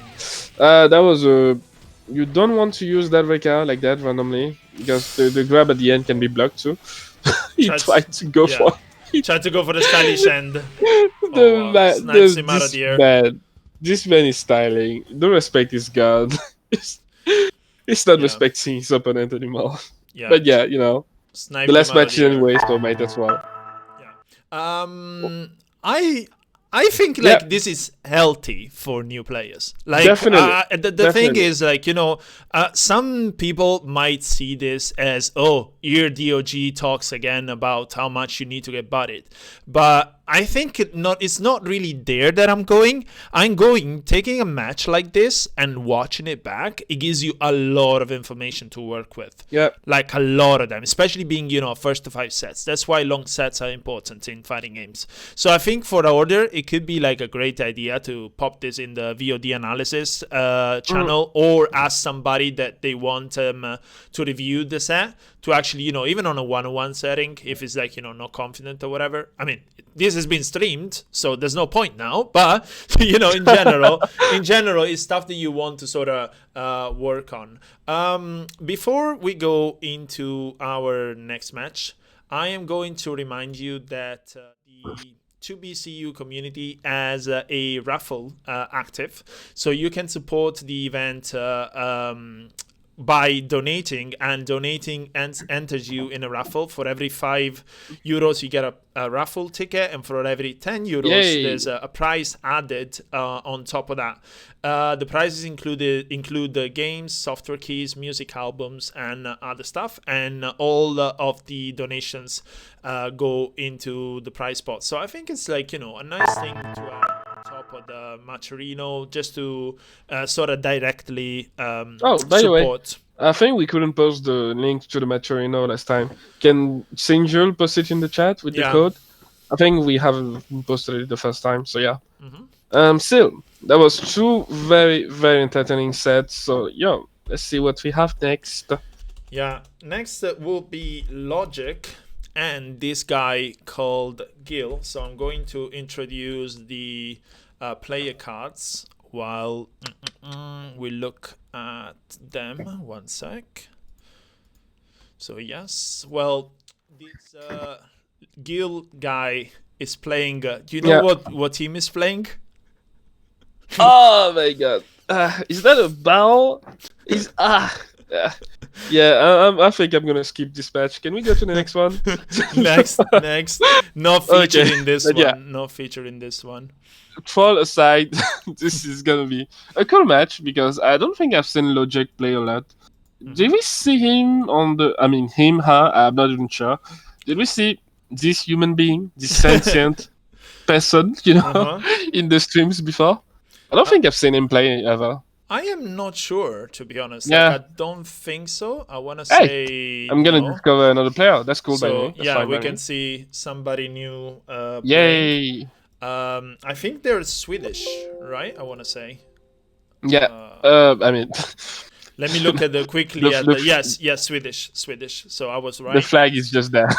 that was you don't want to use that Reka like that randomly, because the grab at the end can be blocked too. He tried to go for the stylish end. Snipes him out of the air. This man is styling. Don't respect his god. He's not respecting his opponent anymore. Yeah. But yeah, Snipe the last match anyway, so might as well. Yeah. I think like this is healthy for new players. Like the thing is like, you know, some people might see this as, oh, here DOG talks again about how much you need to get butted. But I think it's not really there that I'm going. I'm going, taking a match like this and watching it back. It gives you a lot of information to work with. Yeah. Like a lot of them, especially being, you know, first to 5 sets. That's why long sets are important in fighting games. So I think for the order, it could be like a great idea to pop this in the VOD analysis channel, or ask somebody that they want to review the set to actually, you know, even on a 1-on-1 setting, if it's like, you know, not confident or whatever. I mean, this has been streamed, so there's no point now. But, you know, in general, it's stuff that you want to sort of work on. Before we go into our next match, I am going to remind you that the 2BCU community has a raffle active, so you can support the event by donating, and donating enters you in a raffle. For every €5 you get a raffle ticket, and for every €10 there's a prize added on top of that. The prizes include the games, software keys, music albums, and other stuff, and all of the donations go into the prize pot. So I think it's like, you know, a nice thing to add on top of the Maturino, just to sort of directly support. By the way, I think we couldn't post the link to the Maturino last time. Can Sinjul post it in the chat with the code? I think we haven't posted it the first time, so yeah. Still, that was 2 very, very entertaining sets. So, yo, let's see what we have next. Yeah, next will be Logec and this guy called Gil. So I'm going to introduce the player cards while we look at them. 1 sec. So yes, well, this Gil guy is playing. Do you know what team is playing? Oh my god! Is that a ball? Yeah. I think I'm gonna skip this match. Can we go to the next one? next. Not featured in this one. Yeah. Not featured in this one. Troll aside, this is gonna be a cool match because I don't think I've seen Logec play a lot. Did we see him on the? I mean, him, her. I'm not even sure. Did we see this human being, this sentient person, you know, in the streams before? I don't think I've seen him play ever. I am not sure, to be honest. Yeah. Like, I don't think so. I want to say... I'm going to discover another player. That's cool, by the way. Yeah, we can see somebody new Yay! I think they're Swedish, right? I want to say. Yeah, I mean... Let me look at quickly yes, Swedish. So I was right. The flag is just there.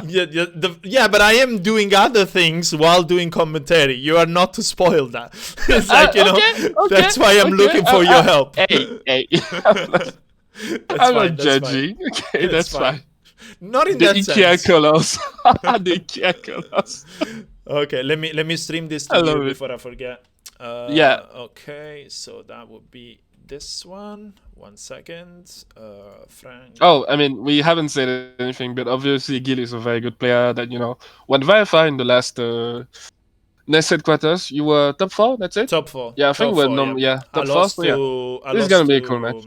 yeah, but I am doing other things while doing commentary. You are not to spoil that. It's like, you know, that's why I'm looking for your help. Hey. I'm not judging. Okay, that's fine. Not in that sense. Colors. The IKEA colors. Okay, let me stream this to you before I forget. Okay, so that would be this one. 1 second. Frank. Oh, I mean, we haven't said anything, but obviously Gil is a very good player that, you know, went very far in the last Nest headquarters. You were top 4, that's it? Top 4. Yeah, I think we're top 4. So this is gonna be a cool match.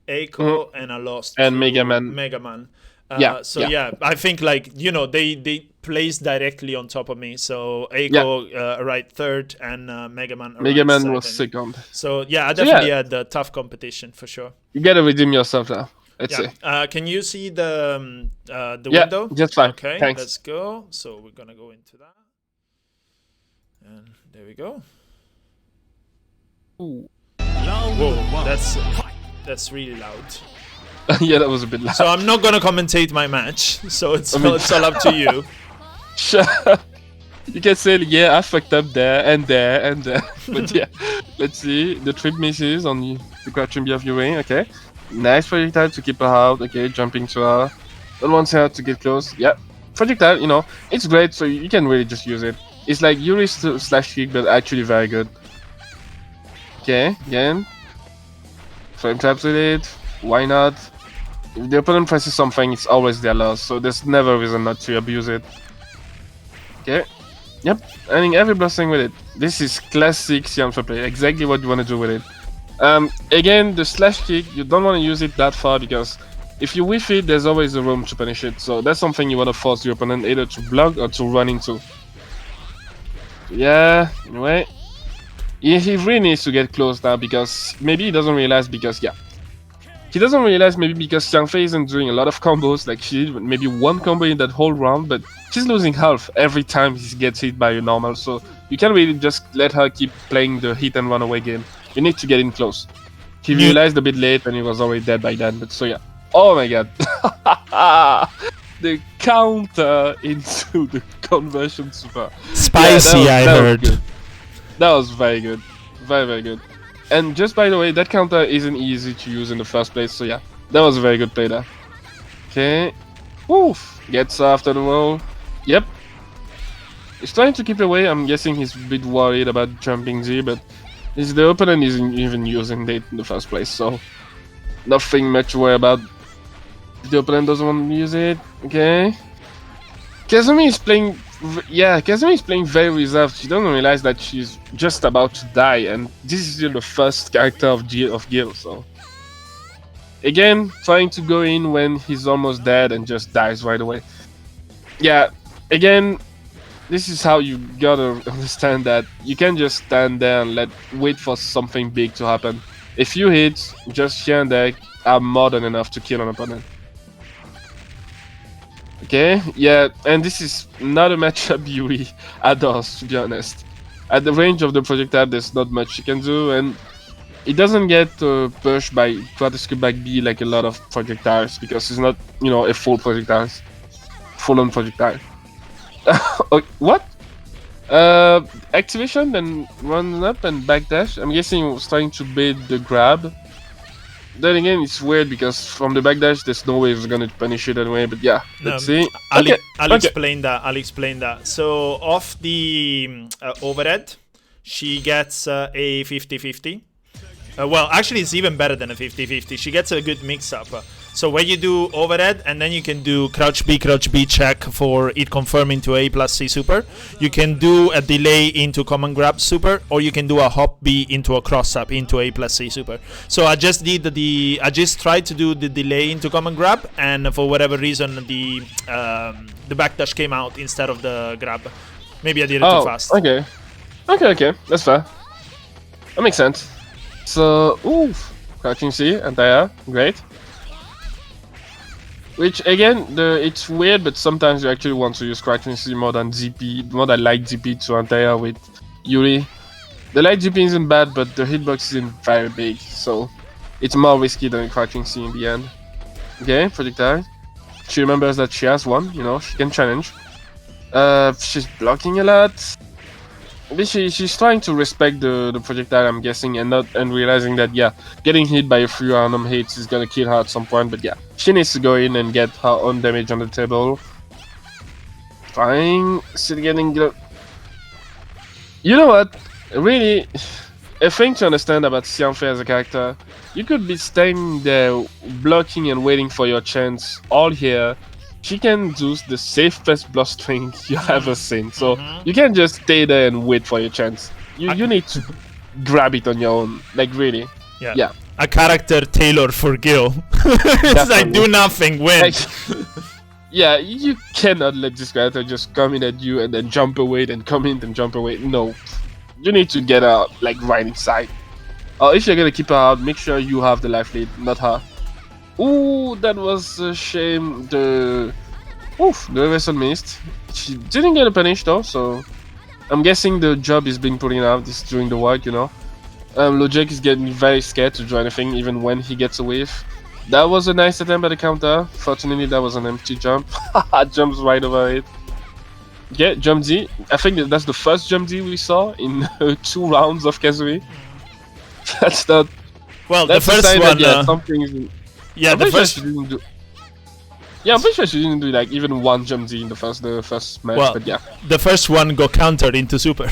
Eiko and I lost and Mega Man. I think, like, you know, they placed directly on top of me. So Eiko right 3rd and Mega Man was 2nd. So yeah, I definitely had the tough competition for sure. You gotta redeem yourself now. Let's see. Can you see the window? Just fine. Okay, thanks. Let's go. So we're gonna go into that, and there we go. Ooh. Whoa, that's really loud. Yeah, that was a bit loud. So I'm not gonna commentate my match. So it's all up to you. Sure. You can say, yeah, I fucked up there and there and there. But yeah, let's see. The trip misses on the quadrum of viewing. Okay. Nice projectile to keep her out. Okay, jumping to her. Don't want her to get close. Yeah. Projectile, you know, it's great, so you can really just use it. It's like Yuri slash kick, but actually very good. Okay, again. Frame traps with it. Why not? If the opponent presses something, it's always their loss, so there's never a reason not to abuse it. Okay. Yep, I think every blessing with it. This is classic Xianfa play, exactly what you want to do with it. Again, the slash kick, you don't want to use it that far because if you whiff it, there's always a room to punish it. So that's something you want to force your opponent either to block or to run into. Yeah, anyway. He really needs to get close now because maybe he doesn't realize because, yeah. He doesn't realize maybe because Xiangfei isn't doing a lot of combos, like she did maybe one combo in that whole round, but she's losing health every time he gets hit by a normal, so you can't really just let her keep playing the hit and run away game. You need to get in close. He realized a bit late and he was already dead by then, but so yeah. Oh my god. The counter into the conversion super. Spicy, yeah, I heard. That was very good. Very, very good. And just by the way, that counter isn't easy to use in the first place, so yeah, that was a very good play there. Okay. Woof! Gets after the roll. Yep. He's trying to keep away. I'm guessing he's a bit worried about jumping Z, but the opponent isn't even using it in the first place, so nothing much to worry about. The opponent doesn't want to use it. Okay. Kazumi is playing. Yeah, Kazumi is playing very reserved. She doesn't realize that she's just about to die, and this is still the first character of Gil, so... Again, trying to go in when he's almost dead and just dies right away. Yeah, again, this is how you gotta understand that you can't just stand there and wait for something big to happen. A few hits, just here and there, are more than enough to kill an opponent. Okay, yeah, and this is not a matchup Yuri adores, to be honest. At the range of the projectile, there's not much she can do, and it doesn't get pushed by Quadriscope back B like a lot of projectiles, because it's not, you know, a full projectile. Full-on projectile. What? Activation, then run up and backdash. I'm guessing he was trying to bait the grab. Then again, it's weird because from the backdash, there's no way he's gonna punish it anyway. But yeah, let's see. I'll explain that. So off the overhead, she gets a 50-50. Well, actually, it's even better than a 50-50. She gets a good mix-up. So when you do overhead, and then you can do crouch B check for it confirming to A plus C super. You can do a delay into command grab super, or you can do a hop B into a cross up into A plus C super. So I just did I just tried to do the delay into command grab, and for whatever reason the backdash came out instead of the grab. Maybe I did it too fast. Okay, that's fair. That makes sense. So, oof, crouching C, anti-air, great. Which again, it's weird, but sometimes you actually want to use crouching C more than ZP, more than light ZP to anti-air with Yuri. The light ZP isn't bad, but the hitbox isn't very big, so it's more risky than crouching C in the end. Okay, projectile. She remembers that she has one, you know, she can challenge. She's blocking a lot. She's trying to respect the projectile, I'm guessing, and realizing that, yeah, getting hit by a few random hits is gonna kill her at some point, but yeah, she needs to go in and get her own damage on the table. Trying, still getting... You know what? Really, a thing to understand about Xianfei as a character, you could be standing there blocking and waiting for your chance all here. She can do the safest blustering you ever seen, so you can't just stay there and wait for your chance. You need to grab it on your own, like really. Yeah. A character tailored for Gil. It's like do nothing, win. Like, yeah, you cannot let this character just come in at you and then jump away, then come in, then jump away. No, you need to get her like right inside. Or if you're gonna keep her out, make sure you have the life lead, not her. Ooh, that was a shame. The vessel missed. She didn't get a punish though, so I'm guessing the job is being put in out. This is doing the work, you know. Logec is getting very scared to do anything, even when he gets a whiff. That was a nice attempt at the counter. Fortunately, that was an empty jump. Jumps right over it. Yeah, jump Z. I think that's the first jump Z we saw in 2 rounds of Kazumi. That's not. Well, that's the first one. Something. Yeah, the first. Yeah, I'm pretty sure she didn't do like even one jump Z in the first match, well, but yeah. The first one got countered into super.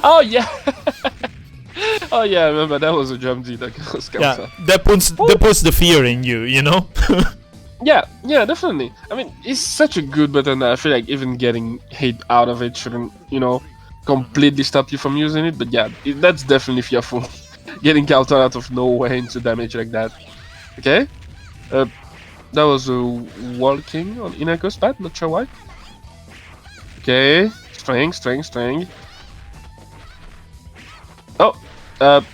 Oh yeah. Oh yeah, I remember that was a jump Z that was countered. Yeah, that puts the fear in you, you know? Yeah, definitely. I mean, it's such a good button that I feel like even getting hate out of it shouldn't, completely stop you from using it. But yeah, that's definitely fearful. Getting counter out of nowhere into damage like that. Okay. That was a walking on Inako's pad, not sure why. Okay. String. Oh,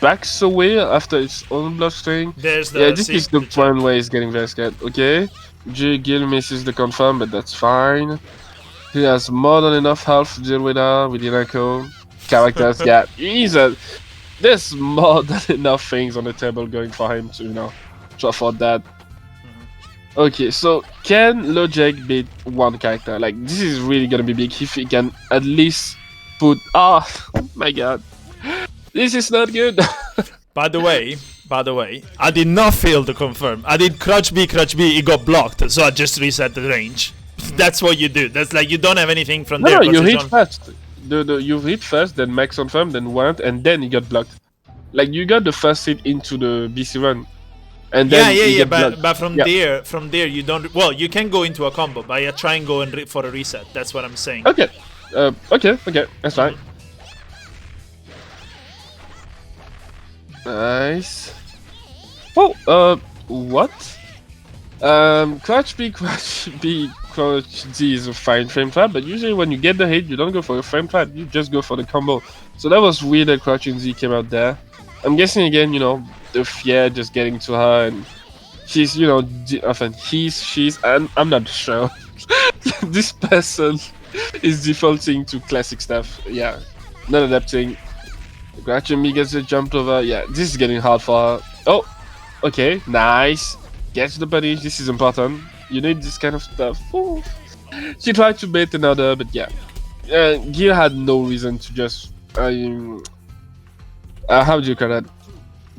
backs away after its own bluff string. There's the This is the point where he's getting very scared. Okay. Gil misses the confirm, but that's fine. He has more than enough health to deal with her, with Inako. Characters, yeah. There's more than enough things on the table going for him to, to afford that. Okay, so can Logec beat one character? Like, this is really gonna be big if he can at least put... Oh, my god. This is not good. By the way, I did not fail to confirm. I did crouch B, it got blocked, so I just reset the range. That's what you do. That's like, you don't have anything from there. No, you hit first. You hit first, then max confirm, then went, and then you got blocked. Like, you got the first hit into the BC run. And then but from there you don't. Well, you can go into a combo, but you try and go for a reset. That's what I'm saying. Okay, that's fine. Nice. Oh, what? Crouch B, Crouch D is a fine frame trap, but usually when you get the hit, you don't go for a frame trap. You just go for the combo. So that was weird that Crouching Z came out there. I'm guessing again, the fear just getting to her, and she's, often she's, and I'm not sure. This person is defaulting to classic stuff. Yeah, not adapting. Crouching B gets a jump over. Yeah, this is getting hard for her. Oh, okay, nice. Gets the punish. This is important. You need this kind of stuff. Ooh. She tried to bait another, but yeah. Gil had no reason to just how do you call that?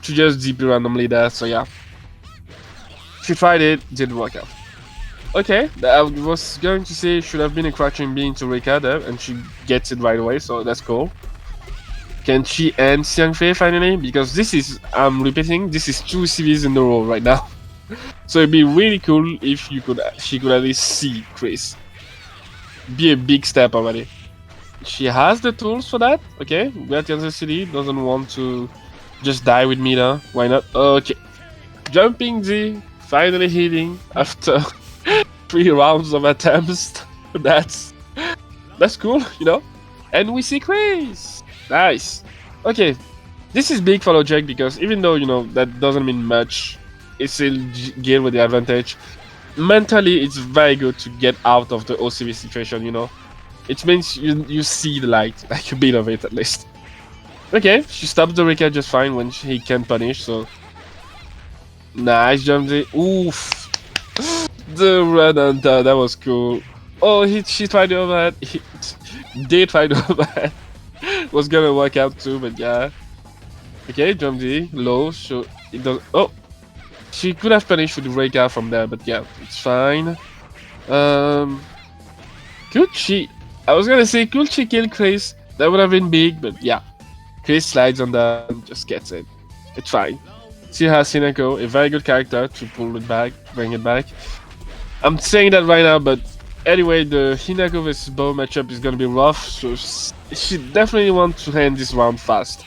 To just DP randomly there, so yeah. She tried it, didn't work out. Okay, I was going to say should have been a crouching B into Rika there, and she gets it right away, so that's cool. Can she end Xiang Fei finally? Because this is, I'm repeating, this is 2 CVs in a row right now. So it'd be really cool if she could at least see Chris. Be a big step already. She has the tools for that. Okay, Great Kansas City doesn't want to just die with Mina. Why not? Okay. Jumping Z, finally hitting after 3 rounds of attempts. That's cool, And we see Chris. Nice. Okay, this is big for Logec because even though, that doesn't mean much, it's still Gil with the advantage. Mentally, it's very good to get out of the OCV situation, It means you see the light, like a bit of it at least. Okay, she stops the Rika just fine when he can punish, so... Nice jump there. Oof! The run under, that was cool. Oh, she tried the overhead. They tried the overhead. Was gonna work out too, but yeah. Okay, jump D, low, so it does... Oh! She could have punished with the Rika from there, but yeah, it's fine. Could she... I was gonna say, could she kill Chris? That would have been big, but yeah. Chris slides on that and just gets it. It's fine. She has Hinako, a very good character to pull it back, bring it back. I'm saying that right now, but anyway, the Hinako vs Bow matchup is gonna be rough, so she definitely wants to end this round fast.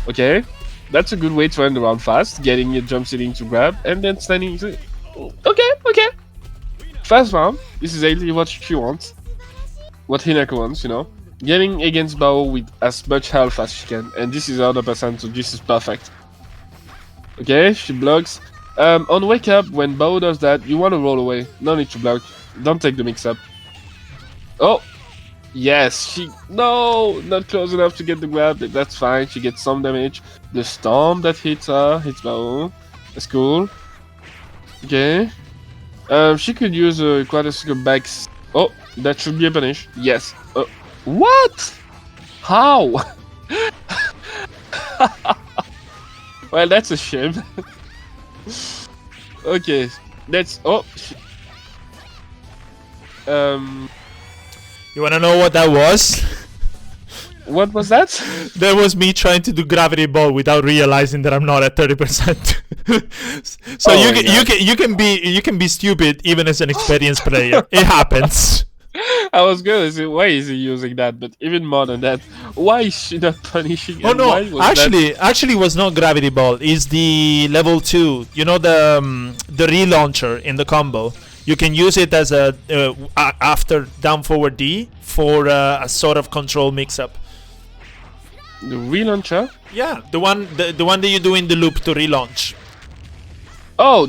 Okay? That's a good way to end the round fast, getting a jump sitting to grab, and then standing... Okay. Fast round. This is exactly what she wants. What Hinako wants, Getting against Bao with as much health as she can, and this is 100%, so this is perfect. Okay, she blocks. On wake up, when Bao does that, you want to roll away. No need to block. Don't take the mix up. Oh! Yes, no! Not close enough to get the grab, but that's fine. She gets some damage. The storm that hits her, hits Bao. That's cool. Okay. She could use a quadricycle back. Oh, that should be a punish. Yes. What? How? Well, that's a shame. Okay, that's... Oh! You wanna know what that was? What was that? That was me trying to do gravity ball without realizing that I'm not at 30%. So you can be stupid even as an experienced player. It happens. I was gonna say, why is he using that? But even more than that, why is she not punishing? Oh no, actually was not gravity ball. It's the level 2. You know the relauncher in the combo. You can use it as a after down forward D for a sort of control mix-up. The relauncher? Yeah, the one that you do in the loop to relaunch. Oh,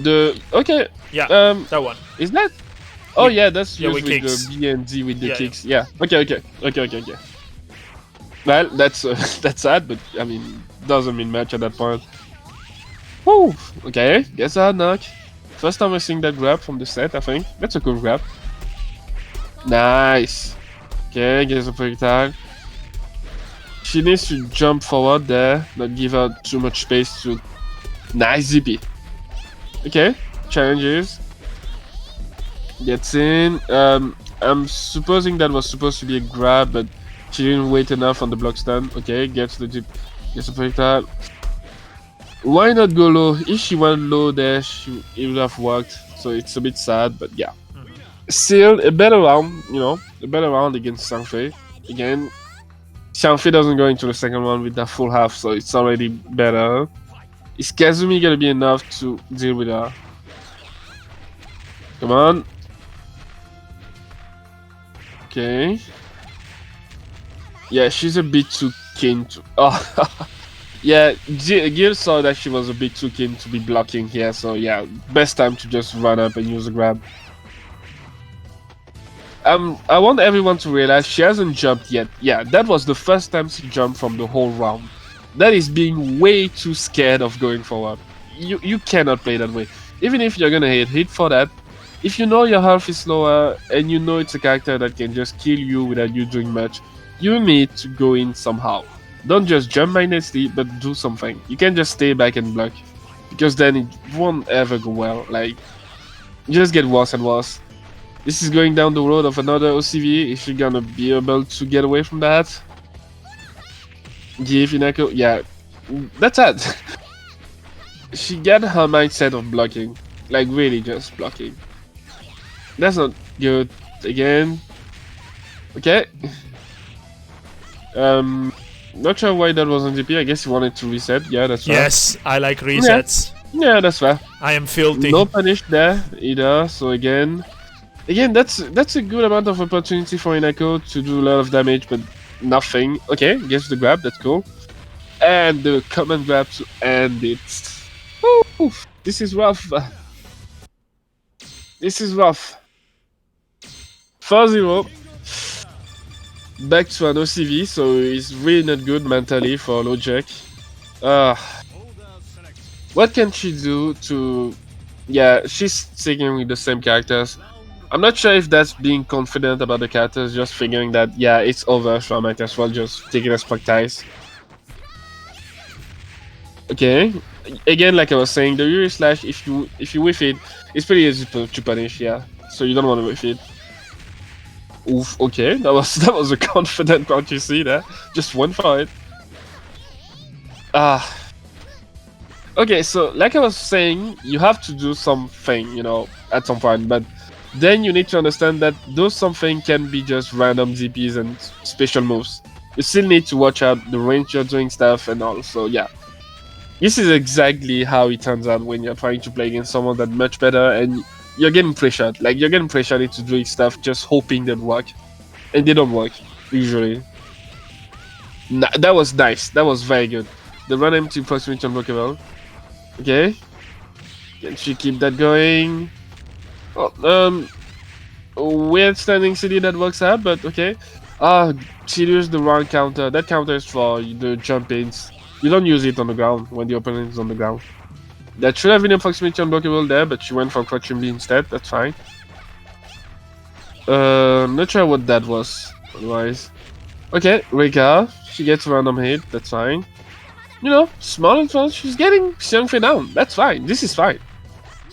okay. Yeah, that one. Is that? Oh yeah, that's used with the B and D with the kicks. Yeah. Okay. Well, that's that's sad, but I mean, doesn't mean much at that point. Woo. Okay, guess that knock. First time I seeing that grab from the set, I think. That's a cool grab. Nice. Okay, gets a projectile. She needs to jump forward there, not give her too much space to... Nice ZP. Okay, challenges. Gets in. I'm supposing that was supposed to be a grab, but she didn't wait enough on the block stun. Okay, gets the projectile. Why not go low? If she went low there, it would have worked. So it's a bit sad, but yeah. Still, a better round, you know, a better round against Xiangfei. Again, Xiangfei doesn't go into the second one with that full half, so it's already better. Is Kazumi gonna be enough to deal with her? Come on. Okay. Yeah, she's a bit too keen to... Oh, yeah, Gil saw that she was a bit too keen to be blocking here, so yeah, best time to just run up and use a grab. I want everyone to realize she hasn't jumped yet. Yeah, that was the first time she jumped from the whole round. That is being way too scared of going forward. You cannot play that way. Even if you're gonna hit for that, if you know your health is lower and you know it's a character that can just kill you without you doing much, you need to go in somehow. Don't just jump mindlessly, but do something. You can't just stay back and block, because then it won't ever go well. Like, you just get worse and worse. This is going down the road of another OCV. Is she gonna be able to get away from that? Give Inako, yeah, that's it. She got her mindset of blocking, like really just blocking. That's not good. Again, okay. Not sure why that wasn't GP. I guess he wanted to reset. Yeah, that's right. Yes, I like resets. Yeah, that's fair. I am filthy. No punish there either. So again, that's a good amount of opportunity for Inako to do a lot of damage, but nothing. Okay, gets the grab. That's cool. And the command grab to end it. Woo, this is rough. This is rough. 4-0. Back to an OCV, so it's really not good mentally for Logec. What can she do to... Yeah, she's sticking with the same characters. I'm not sure if that's being confident about the characters, just figuring that, yeah, it's over, so I might as well just take it as practice. Okay. Again, like I was saying, the Yuri Slash, if you whiff it, it's pretty easy to punish, yeah. So you don't want to whiff it. Oof, okay, that was a confident punch, you see there. Just went for it. Okay, so like I was saying, you have to do something, you know, at some point, but then you need to understand that those something can be just random DPs and special moves. You still need to watch out the range you're doing stuff and all, so yeah. This is exactly how it turns out when you're trying to play against someone that's much better and you're getting pressured. Like, you're getting pressured into doing stuff just hoping they'll work. And they don't work, usually. That was nice. That was very good. The run empty proximity unblockable. Okay. Can she keep that going? Oh, weird standing city that works out, but okay. She used the wrong counter. That counter is for the jump ins. You don't use it on the ground when the opponent is on the ground. That should have been a proximity unblockable there, but she went for crouching B instead. That's fine. Not sure what that was. Otherwise, okay, Rika. She gets a random hit. That's fine. You know, small and fast. She's getting Xiangfei down. That's fine. This is fine.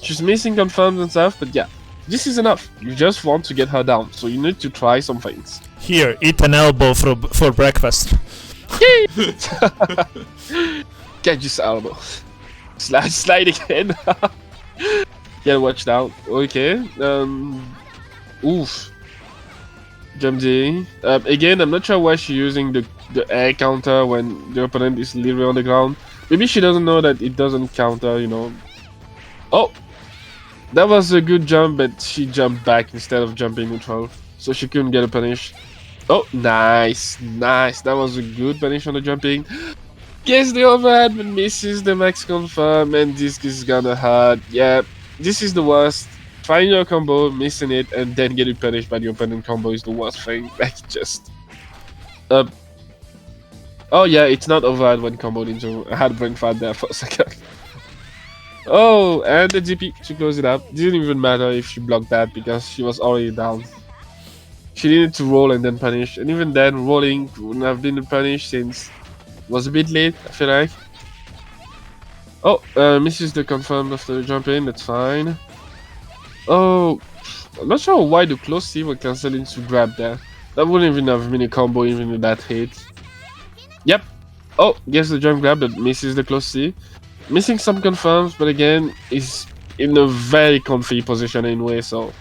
She's missing confirms and stuff, but yeah, this is enough. You just want to get her down, so you need to try some things. Here, eat an elbow for breakfast. Get this elbow. Slide again. Yeah, watch down. Okay. Oof. Jump D. Again, I'm not sure why she's using the air counter when the opponent is literally on the ground. Maybe she doesn't know that it doesn't counter, you know. Oh! That was a good jump, but she jumped back instead of jumping neutral. So she couldn't get a punish. Oh, nice. Nice. That was a good punish on the jumping. Gets the overhead, but misses the max confirm, and this is gonna hurt. Yeah, this is the worst. Trying your combo, missing it, and then getting punished by the opponent combo is the worst thing. Like, just... Oh yeah, it's not overhead when comboed into... I had brain fart there for a second. Oh, and the GP to close it up. Didn't even matter if she blocked that because she was already down. She needed to roll and then punish, and even then, rolling wouldn't have been punished since it was a bit late, I feel like. Oh, misses the confirm after the jump in, that's fine. Oh, I'm not sure why the close C would cancel into grab there. That wouldn't even have been a combo even with that hit. Yep. Oh, gets the jump grab but misses the close C. Missing some confirms, but again, is in a very comfy position anyway, so...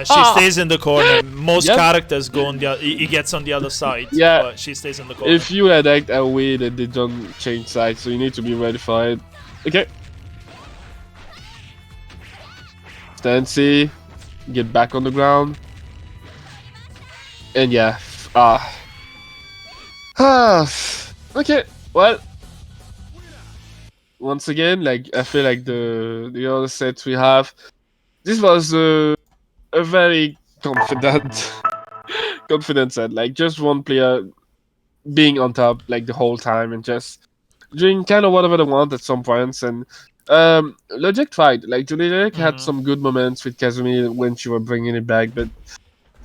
She stays in the corner. Most characters go on the he gets on the other side. Yeah, but she stays in the corner. If you had act away, that they don't change sides, so you need to be ready for it. Okay. Stand C, get back on the ground, and yeah, okay. Well, once again, like I feel like the other sets we have, this was a very confident set. Like just one player being on top like the whole time and just doing kind of whatever they want at some points. And Logec tried. Like Logec had some good moments with Kazumi when she was bringing it back, but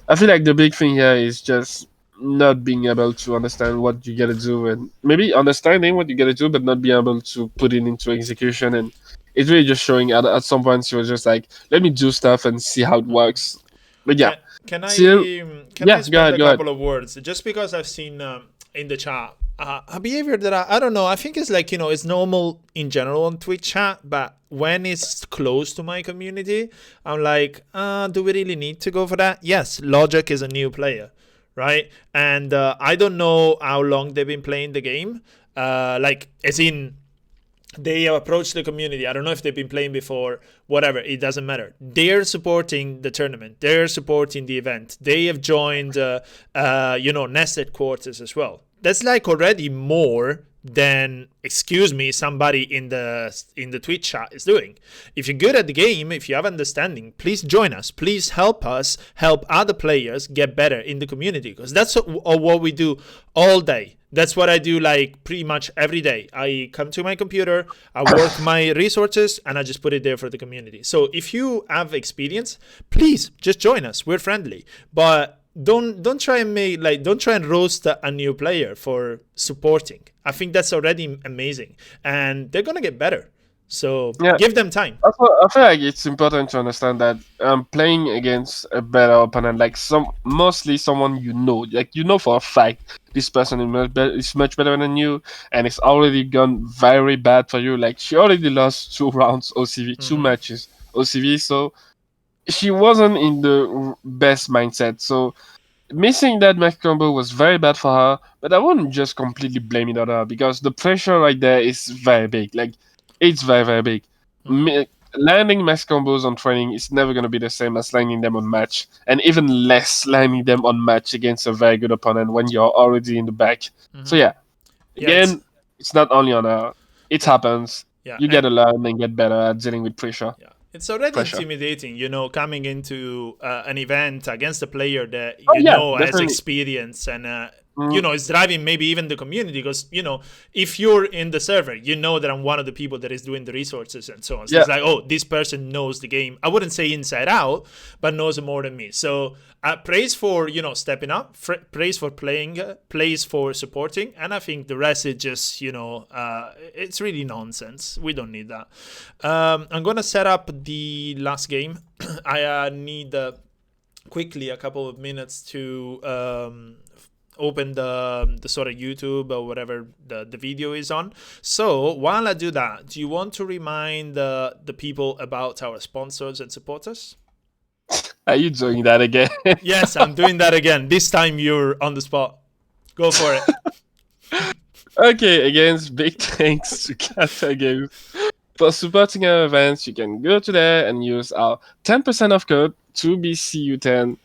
I feel like the big thing here is just not being able to understand what you gotta do, and maybe understanding what you gotta do, but not being able to put it into execution. And it's really just showing at some point she was just like, let me do stuff and see how it works. But yeah. Can I Go spend a couple ahead. of words? Just because I've seen in the chat a behavior that I don't know. I think it's like, it's normal in general on Twitch chat, but when it's close to my community, I'm like, do we really need to go for that? Yes, Logec is a new player, right? And I don't know how long they've been playing the game. Like, as in, they have approached the community. I don't know if they've been playing before, whatever, it doesn't matter. They're supporting the tournament. They're supporting the event. They have joined, nested quarters as well. That's like already more than, excuse me, somebody in the Twitch chat is doing. If you're good at the game, if you have understanding, please join us. Please help us help other players get better in the community, because that's what we do all day. That's what I do like pretty much every day. I come to my computer, I work my resources, and I just put it there for the community. So if you have experience, please just join us. We're friendly. But don't try and roast a new player for supporting. I think that's already amazing, and they're gonna get better. So give them time. I feel like it's important to understand that playing against a better opponent, like mostly someone like for a fact this person is much better than you, and it's already gone very bad for you. Like she already lost 2 rounds OCV, 2 matches OCV, so she wasn't in the best mindset. So missing that max combo was very bad for her, but I wouldn't just completely blame it on her, because the pressure right there is very big. Like, it's very, very big. Landing max combos on training is never going to be the same as landing them on match, and even less landing them on match against a very good opponent when you're already in the back. So again, it's not only on her. It happens. You got to learn and get better at dealing with pressure. It's already intimidating, coming into an event against a player that has experience and is driving maybe even the community, because if you're in the server, that I'm one of the people that is doing the resources and so on. So it's like, oh, this person knows the game. I wouldn't say inside out, but knows more than me. So praise for stepping up, praise for playing, praise for supporting, and I think the rest is just it's really nonsense. We don't need that. I'm gonna set up the last game. I need quickly a couple of minutes to open the sort of YouTube or whatever the video is on. So while I do that, do you want to remind the people about our sponsors and supporters? Are you doing that again? Yes, I'm doing that again. This time you're on the spot. Go for it. Okay, again, big thanks to Kata Games for supporting our events. You can go to there and use our 10% off code to BCU10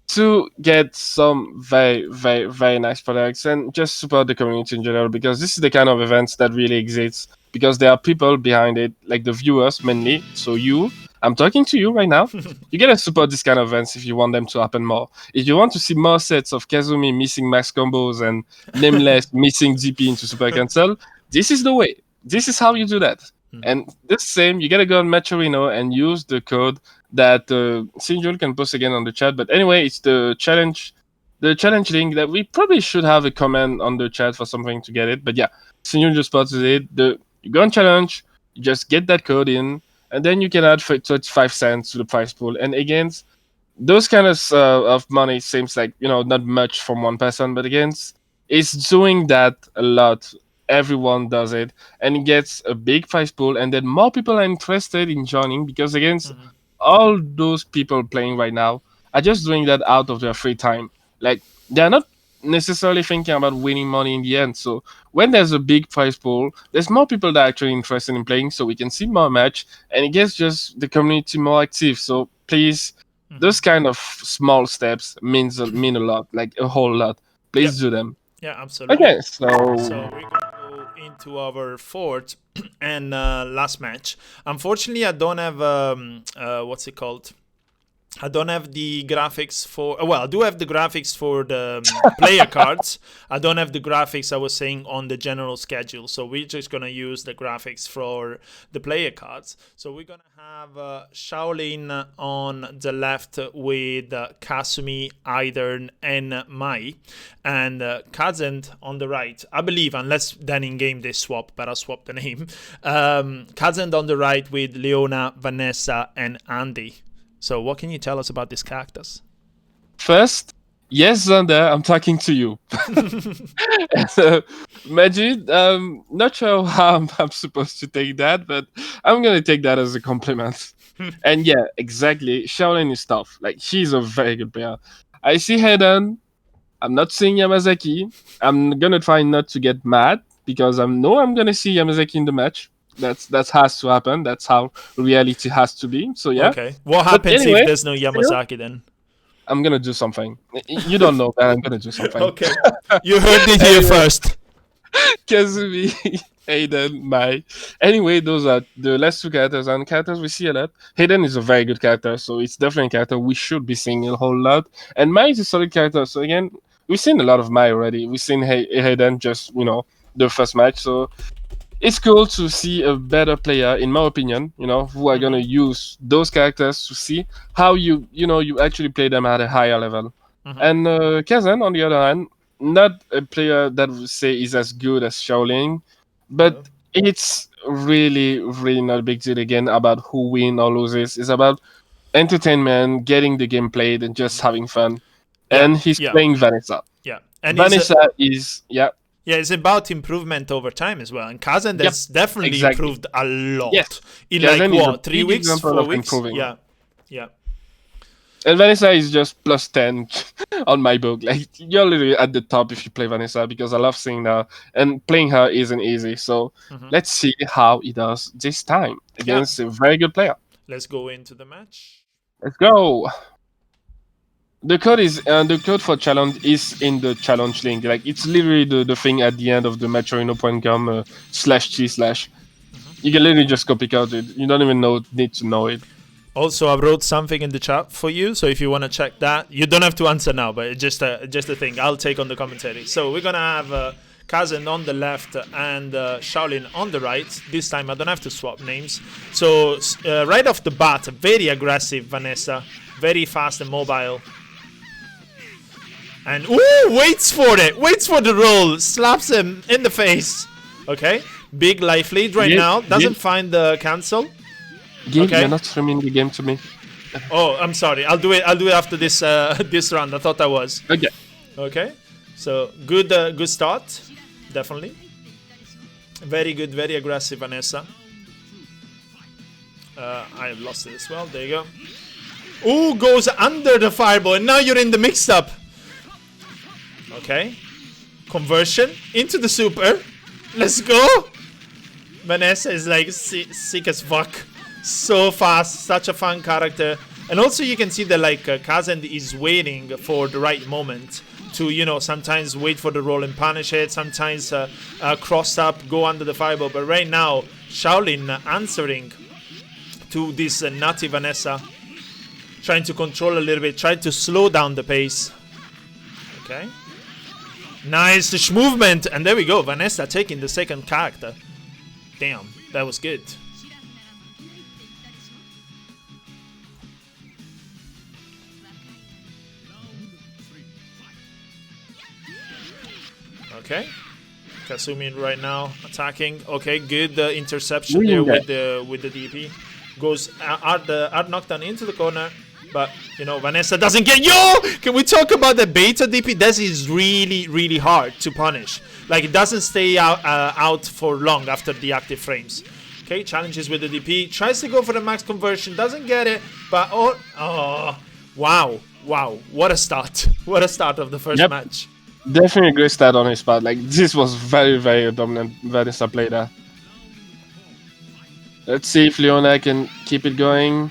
to get some very, very, very nice products and just support the community in general, because this is the kind of events that really exists because there are people behind it, like the viewers mainly. So I'm talking to you right now. You gotta support this kind of events if you want them to happen more. If you want to see more sets of Kazumi missing max combos and Nameless missing DP into Super Cancel, this is the way. This is how you do that. And the same, you gotta go on Matcherino and use the code that Sinjul can post again on the chat. But anyway, it's the challenge link that we probably should have a comment on the chat for something to get it. But yeah, Sinjul just posted it. You go on challenge, you just get that code in, and then you can add 35 cents to the prize pool. And again, those kind of money seems like, not much from one person, but again, it's doing that a lot. Everyone does it, and it gets a big prize pool, and then more people are interested in joining, because again, all those people playing right now are just doing that out of their free time. Like, they're not necessarily thinking about winning money in the end. So when there's a big prize pool, there's more people that are actually interested in playing, so we can see more match, and it gets just the community more active. So please, those kind of small steps mean a lot, like a whole lot. Please do them. Yeah, absolutely. Okay, so we're gonna go into our fourth and last match. Unfortunately, I don't have what's it called? I don't have the graphics for... Well, I do have the graphics for the player cards. I don't have the graphics, I was saying, on the general schedule. So we're just going to use the graphics for the player cards. So we're going to have Shaolin on the left with Kasumi, Idern, and Mai. And Kazend on the right. I believe, unless then in-game they swap, but I'll swap the name. Kazend on the right with Leona, Vanessa, and Andy. So what can you tell us about these characters? First, yes, Xander, I'm talking to you. So, Majid, not sure how I'm supposed to take that, but I'm going to take that as a compliment. And yeah, exactly. Shaolin is tough. Like, she's a very good player. I see Hayden. I'm not seeing Yamazaki. I'm going to try not to get mad, because I know I'm going to see Yamazaki in the match. That has to happen. That's how reality has to be. So yeah. Okay. What happens if there's no Yamazaki then? I'm gonna do something. You don't know, but I'm gonna do something. Okay. You heard it here first. Kazumi, Hayden, Mai. Anyway, those are the last two characters, and characters we see a lot. Hayden is a very good character, so it's definitely a character we should be seeing a whole lot. And Mai is a solid character. So again, we've seen a lot of Mai already. We've seen Hayden just the first match. So it's cool to see a better player, in my opinion, who are gonna use those characters to see how you actually play them at a higher level. And Kazend, on the other hand, not a player that would say is as good as Shaolin, but it's really, really not a big deal again about who wins or loses. It's about entertainment, getting the game played, and just having fun. And he's playing Vanessa. Yeah, and Vanessa is Yeah, it's about improvement over time as well. And Kazend has definitely improved a lot. Yes. In Kazend like, what, 3 weeks, 4 weeks? Improving. Yeah. And Vanessa is just plus 10 on my book. Like, you're literally at the top if you play Vanessa, because I love seeing her. And playing her isn't easy. So let's see how he does this time against a very good player. Let's go into the match. Let's go. The code for challenge is in the challenge link. Like, it's literally the thing at the end of the matcherino.com /t/. You can literally just copy cut it. You don't even need to know it. Also, I wrote something in the chat for you, so if you want to check that, you don't have to answer now, but it's just a thing. I'll take on the commentary. So we're gonna have Kazend on the left and Shaolin on the right. This time I don't have to swap names. So right off the bat, very aggressive Vanessa, very fast and mobile. And waits for the roll, slaps him in the face. Okay, big life lead right now. Doesn't find the cancel. You're not streaming the game to me. Oh, I'm sorry. I'll do it after this this round. I thought I was. Okay. Okay. So good start. Definitely. Very good, very aggressive, Vanessa. I lost it as well. There you go. Ooh, goes under the fireball, and now you're in the mixed-up. Okay. Conversion into the super. Let's go. Vanessa is like sick as fuck. So fast, such a fun character. And also you can see that like Kazend is waiting for the right moment to, you know, sometimes wait for the roll and punish it, sometimes cross up, go under the fireball. But right now, Shaolin answering to this nutty Vanessa, trying to control a little bit, trying to slow down the pace. Okay. Nice movement, and there we go. Vanessa taking the second character. Damn, that was good. Okay. Kasumi right now attacking. Okay, good interception there with the DP. Goes hard knockdown into the corner. But, you know, Vanessa doesn't get... Yo! Can we talk about the beta DP? This is really, really hard to punish. Like, it doesn't stay out for long after the active frames. Okay, challenges with the DP. Tries to go for the max conversion. Doesn't get it. But, oh, wow. Wow. What a start. What a start of the first match. Definitely a great start on his part. Like, this was very, very dominant Vanessa play there. Let's see if Leona can keep it going.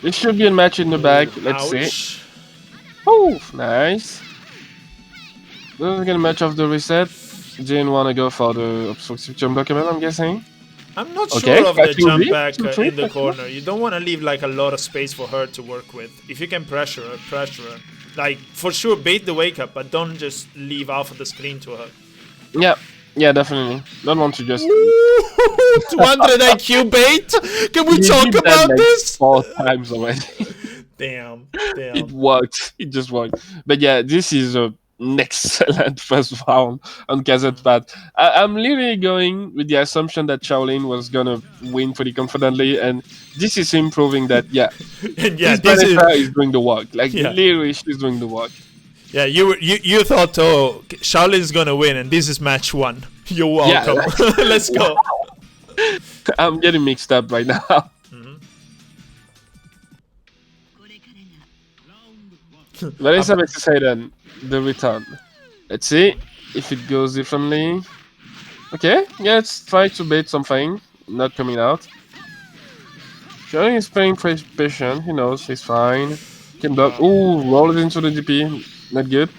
It should be a match in the bag. Let's see. Oh, nice. Doesn't get a match off the reset. Didn't want to go for the obstructive jump document, I'm guessing. I'm not sure of the jump back in the corner. You don't want to leave like a lot of space for her to work with. If you can pressure her, pressure her. Like, for sure, bait the wake up, but don't just leave off of the screen to her. Yeah. Yeah, definitely. Don't want to just... 200 IQ bait? Can we talk about this? 4 times already. Damn. It worked. It just worked. But yeah, this is a excellent first round on Kazend's part. I'm literally going with the assumption that Shaolin was gonna win pretty confidently, and this is him proving that, this is doing the work. Like, literally, she's doing the work. Yeah, you thought, oh, Shaolin's gonna win, and this is match 1. You're welcome. Yeah. Let's go. I'm getting mixed up right now. Very something to say then. The return. Let's see if it goes differently. Okay, yeah, let's try to bait something. Not coming out. Shaolin is playing patient. He knows he's fine. Can block. Ooh, roll it into the DP. Not good.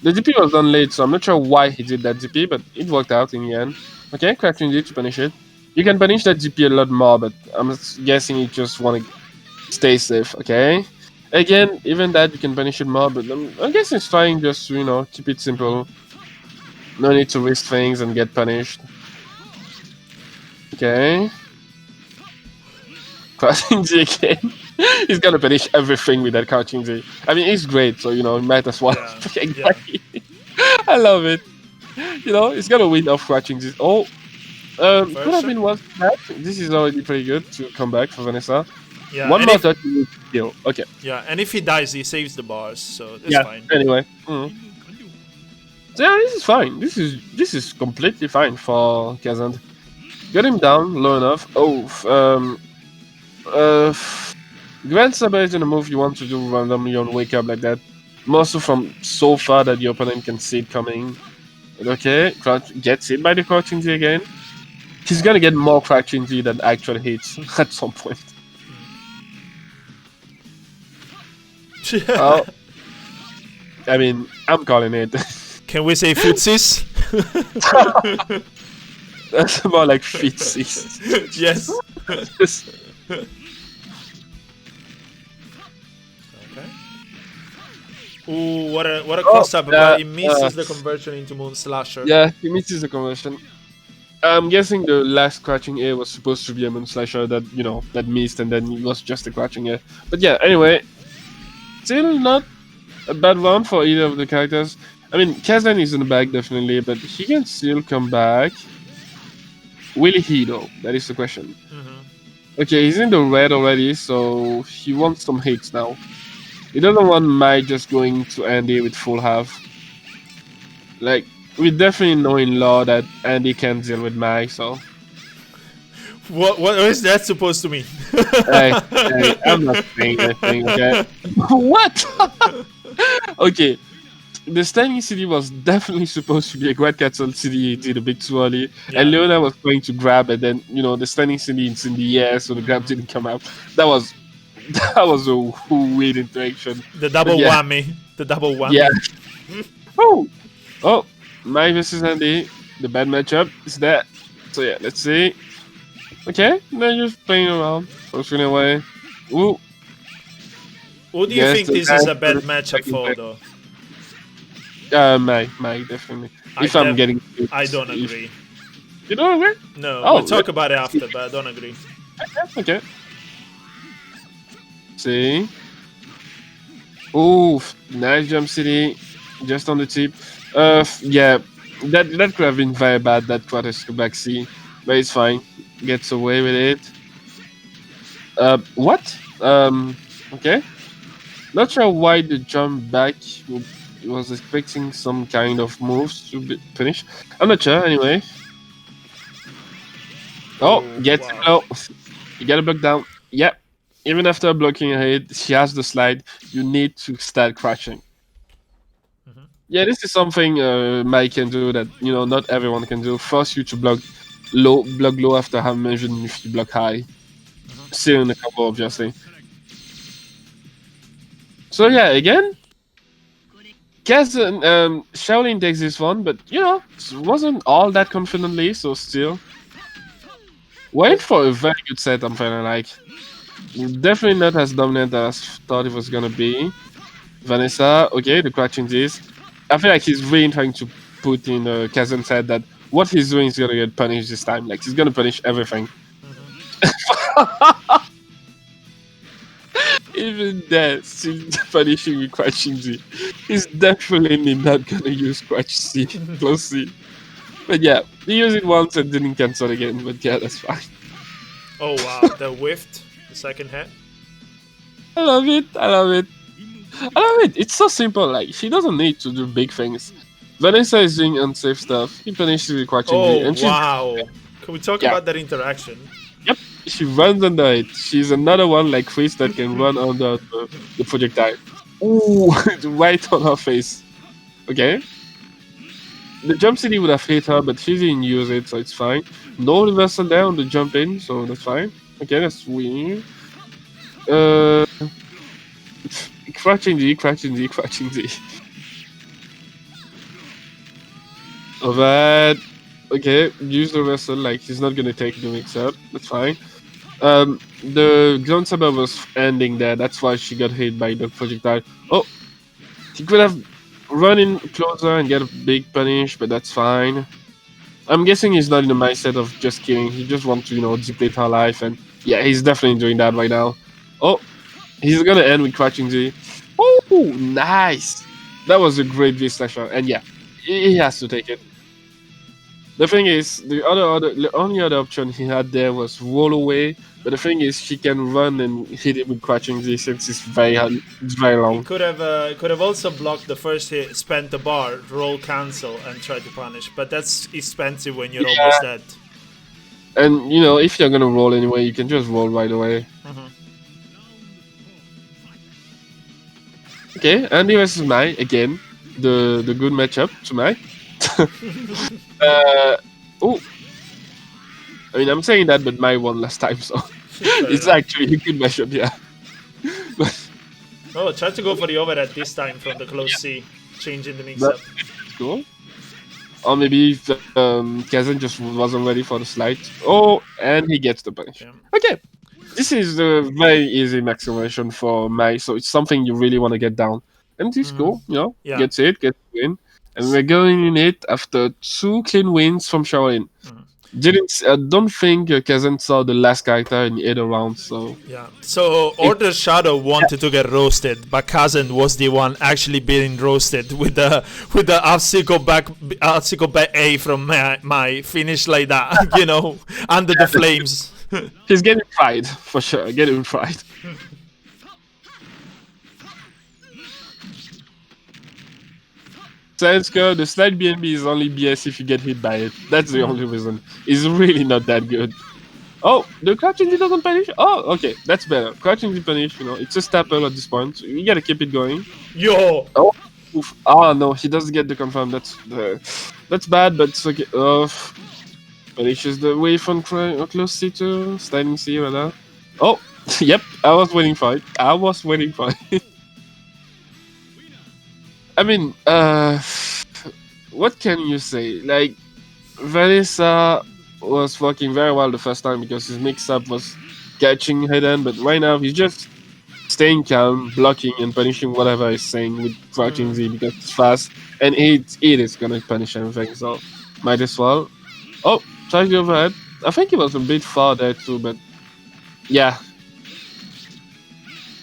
The DP was done late, so I'm not sure why he did that DP, but it worked out in the end. Okay, crouching D to punish it. You can punish that DP a lot more, but I'm guessing you just want to stay safe, okay? Again, even that you can punish it more, but I guess it's fine just to, you know, keep it simple. No need to risk things and get punished. Okay. Crouching D again. He's gonna finish everything with that crouching D. I mean, he's great, so, you know, he might as well. Yeah. I love it. You know, he's gonna win off crouching D. Oh, could have been one match. This is already pretty good to come back for Vanessa. Yeah, one more touch to kill. Okay. Yeah, and if he dies, he saves the bars, so that's fine. Anyway. So yeah, this is fine. This is completely fine for Kazend. Get him down low enough. Grand Saber is in a move you want to do randomly on wake up like that. Mostly from so far that the opponent can see it coming. Okay, gets hit by the crouching D again. He's gonna get more crouching D than actual hits at some point. Oh, I mean, I'm calling it. Can we say footsies? That's more like footsies. Yes. Okay. Ooh, what a cross up! But he misses the conversion into Moon Slasher. Yeah, he misses the conversion. I'm guessing the last crouching A was supposed to be a Moon Slasher that, you know, that missed, and then it was just a crouching A. But yeah, anyway. Still not a bad round for either of the characters. I mean, Kazend is in the bag, definitely, but he can still come back. Will he, though? That is the question. Okay, he's in the red already, so he wants some hits now. He doesn't want Mai just going to Andy with full half. Like, we definitely know in law that Andy can't deal with Mai, so... What is that supposed to mean? Hey, I'm not saying anything, okay? What? Okay, the standing city was definitely supposed to be a Great Castle city. He did a bit too early, and Leona was going to grab, and then the standing city is in the air, so the grab didn't come out. That was a weird interaction. The double whammy. The double whammy. Yeah. Oh, Mai versus Andy. The bad matchup is that. So yeah, let's see. Okay, they're just playing around, pushing away. Ooh. Who do you think this is a bad matchup for, though? Mai, definitely. I'm getting... I don't agree. You don't agree? No, we'll talk about it after, but I don't agree. Okay. See? Ooh, nice jump city. Just on the tip. Yeah, that could have been very bad, that quarters to back C. But it's fine. Gets away with it. What? Okay. Not sure why the jump back was expecting some kind of moves to be finished. I'm not sure, anyway. Oh, gets it low. You gotta block down. Yep. Even after blocking her head, she has the slide. You need to start crashing. Yeah, this is something Mai can do that not everyone can do. Force you to block low after having mentioned if you block high. Still in the combo, obviously. So yeah, again, Kazend, Shaolin takes this one, but it wasn't all that confidently. So still, wait for a very good set. I'm feeling like definitely not as dominant as I thought it was gonna be. Vanessa, okay, the crouching this. I feel like he's really trying to put in Kazend's head that what he's doing is gonna get punished this time. Like, he's gonna punish everything. Even that, still punishing with crouching Z. He's definitely not gonna use crouch C, close C. But yeah, he used it once and didn't cancel again, but yeah, that's fine. Oh wow, the whiffed, the second hit. I love it. It's so simple, like, she doesn't need to do big things. Vanessa is doing unsafe stuff. He punishes with crouching Z. And wow. Can we talk about that interaction? Yep. She runs under it. She's another one like Chris that can run under the projectile. Ooh, right on her face. Okay. The jump city would have hit her, but she didn't use it, so it's fine. No reversal there on the jump in, so that's fine. Okay, that's weird. Crouching Z. Alright. Okay, use the reversal, like, he's not gonna take the mix up. That's fine. The ground saber was ending there, that's why she got hit by the projectile. Oh! He could have run in closer and get a big punish, but that's fine. I'm guessing he's not in the mindset of just killing, he just wants to, deplete her life, and yeah, he's definitely doing that right now. Oh! He's gonna end with crouching Z. Oh, nice! That was a great V-slasher, and yeah, he has to take it. The thing is, the only other option he had there was roll away, but the thing is, he can run and hit it with crouching Z since it's very long. He could have also blocked the first hit, spent the bar, roll cancel, and try to punish, but that's expensive when you're almost dead. And if you're gonna roll anyway, you can just roll right away. Okay, Andy versus Mai again, the good matchup to Mai. Oh, I mean, I'm saying that, but Mai won last time, so it's actually a good matchup, yeah. Oh, try to go for the overhead this time from the close C, changing the mix-up. Cool. Or maybe if Kazend just wasn't ready for the slide. Oh, and he gets the punish. Yeah. Okay, this is a very easy maximization for Mai, so it's something you really want to get down. And it's cool, gets it, gets the win. And we're going in it after 2 clean wins from Shaolin. Don't think Kazend saw the last character in either round, so... Yeah, so Order Shadow wanted to get roasted, but Kazend was the one actually being roasted with the obstacle back A from my finish like that, under the flames. He's getting fried, for sure. Getting fried. Sansker, the slide BNB is only BS if you get hit by it. That's the only reason. It's really not that good. Oh, the crouching D doesn't punish? Oh, okay, that's better. Crouching D punish, it's a staple at this point. So you gotta keep it going. Yo! Oh, oof. Ah, no, he doesn't get the confirm. That's bad, but it's okay. Punishes the wave from close C2, sliding C, rather. Oh, yep, I was waiting for it. I mean, what can you say? Like, Vanessa was working very well the first time because his mix-up was catching Hayden, but right now he's just staying calm, blocking and punishing whatever he's saying with crouching Z because it's fast, and it is gonna punish everything, so might as well. Oh, try the overhead. I think he was a bit far there too, but yeah.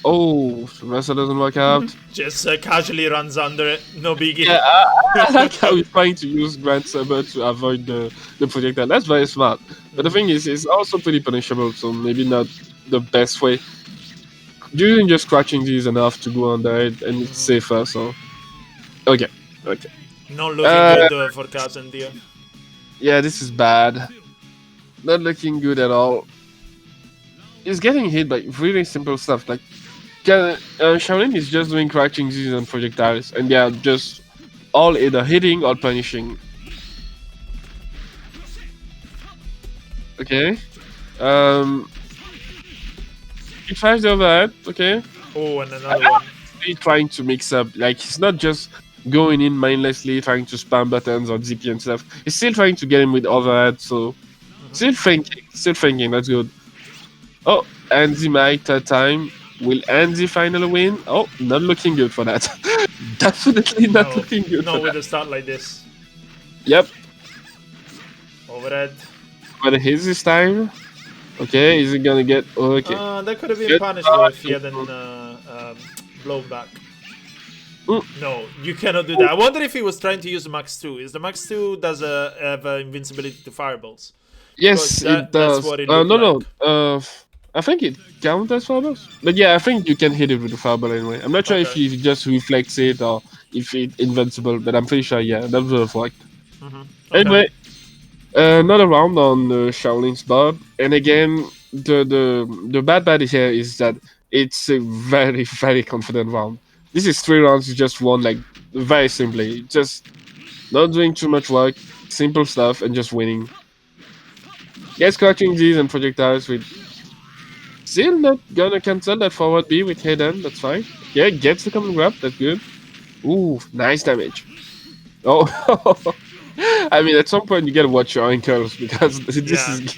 Oh, Vanessa doesn't work out. Just casually runs under it. No biggie. Yeah, I like how he's trying to use Grand Saber to avoid the projectile. That's very smart. But the thing is, it's also pretty punishable, so maybe not the best way. Using just crouching Z is enough to go under it, and it's safer, so... Okay. Not looking good for Kazend here. Yeah, this is bad. Not looking good at all. He's getting hit by really simple stuff, like... Shaolin is just doing crouching Z's and projectiles, and they are just all either hitting or punishing. Okay. He tries the overhead, okay. Oh, and another one. He's trying to mix up, like he's not just going in mindlessly trying to spam buttons or ZP and stuff. He's still trying to get in with overhead, so still thinking, that's good. Oh, Andy might third time. Will Andy finally win? Oh, not looking good for that. Definitely not looking good. No, with a start like this. Yep. Overhead. But his this time. Okay, is he gonna get? Okay. That could have been punishable if he hadn't blown back. No, you cannot do that. I wonder if he was trying to use the Max 2. Is the Max 2 does have invincibility to fireballs? Yes, it does. That's what it No. I think it counts as fireballs. But yeah, I think you can hit it with the fireball anyway. I'm not sure if he just reflects it or if it's invincible, but I'm pretty sure, yeah, that would have worked. Anyway, another round on Shaolin's Bob. And again, the bad here is that it's a very, very confident round. This is 3 rounds you just won, like, very simply. Just not doing too much work, simple stuff, and just winning. Yes, crouching Z's and projectiles with... Still not gonna cancel that forward B with Hayden, that's fine. Yeah, gets the common grab, that's good. Ooh, nice damage. Oh, I mean, at some point you gotta watch your ankles because this is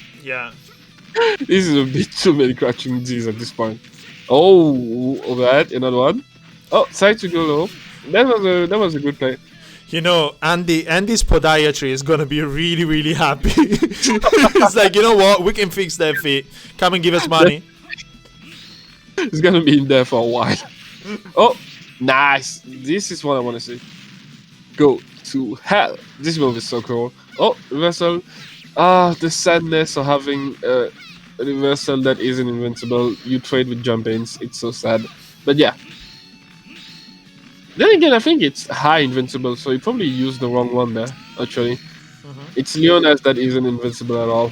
a bit too many crouching Z's at this point. Oh, overhead, another one. Oh, side to go low. That was a good play. You know, Andy's podiatry is gonna be really, really happy. It's like, you know what? We can fix that feet. Come and give us money. It's gonna be in there for a while. Oh, nice. This is what I want to see. Go to hell. This move is so cool. Oh, reversal. The sadness of having a reversal that isn't invincible. You trade with jump ins. It's so sad. But yeah. Then again, I think it's high invincible, so you probably used the wrong one there, actually. It's Leonas that isn't invincible at all.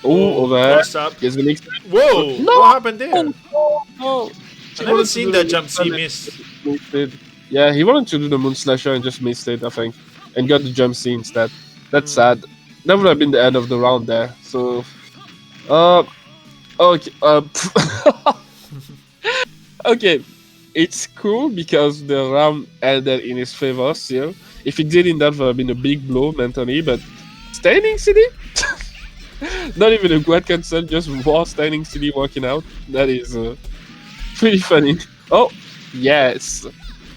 Oh, over there. Whoa! No! What happened there? No. I never seen that jump C miss. Yeah, he wanted to do the Moon Slasher and just missed it, I think. And got the jump C instead. That's sad. That would have been the end of the round there. So... Okay. Okay. It's cool because the round ended in his favor still. If it didn't, that would have been a big blow mentally, but... Standing CD? Not even a quad cancel, just raw standing CD walking out. That is pretty funny. Oh, yes.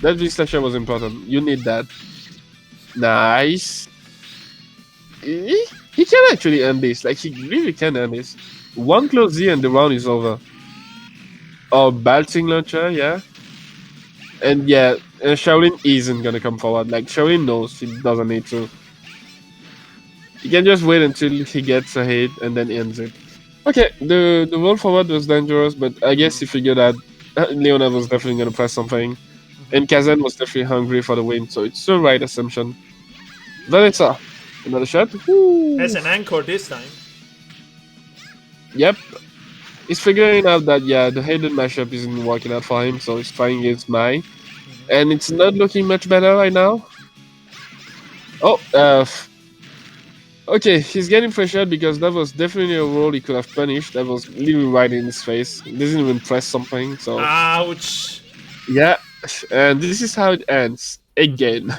That V-Slasher was important. You need that. Nice. He can actually end this. Like, he really can end this. One close Z and the round is over. Oh, Balting Launcher, yeah. And yeah, Shaolin isn't gonna come forward. Like, Shaolin knows he doesn't need to. He can just wait until he gets a hit and then ends it. Okay, the roll forward was dangerous, but I guess he figured that Leona was definitely gonna press something, and Kazend was definitely hungry for the win, so it's the right assumption. Vanessa, another shot. As Woo! an anchor this time. Yep, he's figuring out that yeah, the Hayden mashup isn't working out for him, so he's trying against Mai, and it's not looking much better right now. Oh, okay, he's getting pressured because that was definitely a roll he could have punished. That was literally right in his face. He doesn't even press something, so Ouch. yeah. And this is how it ends again.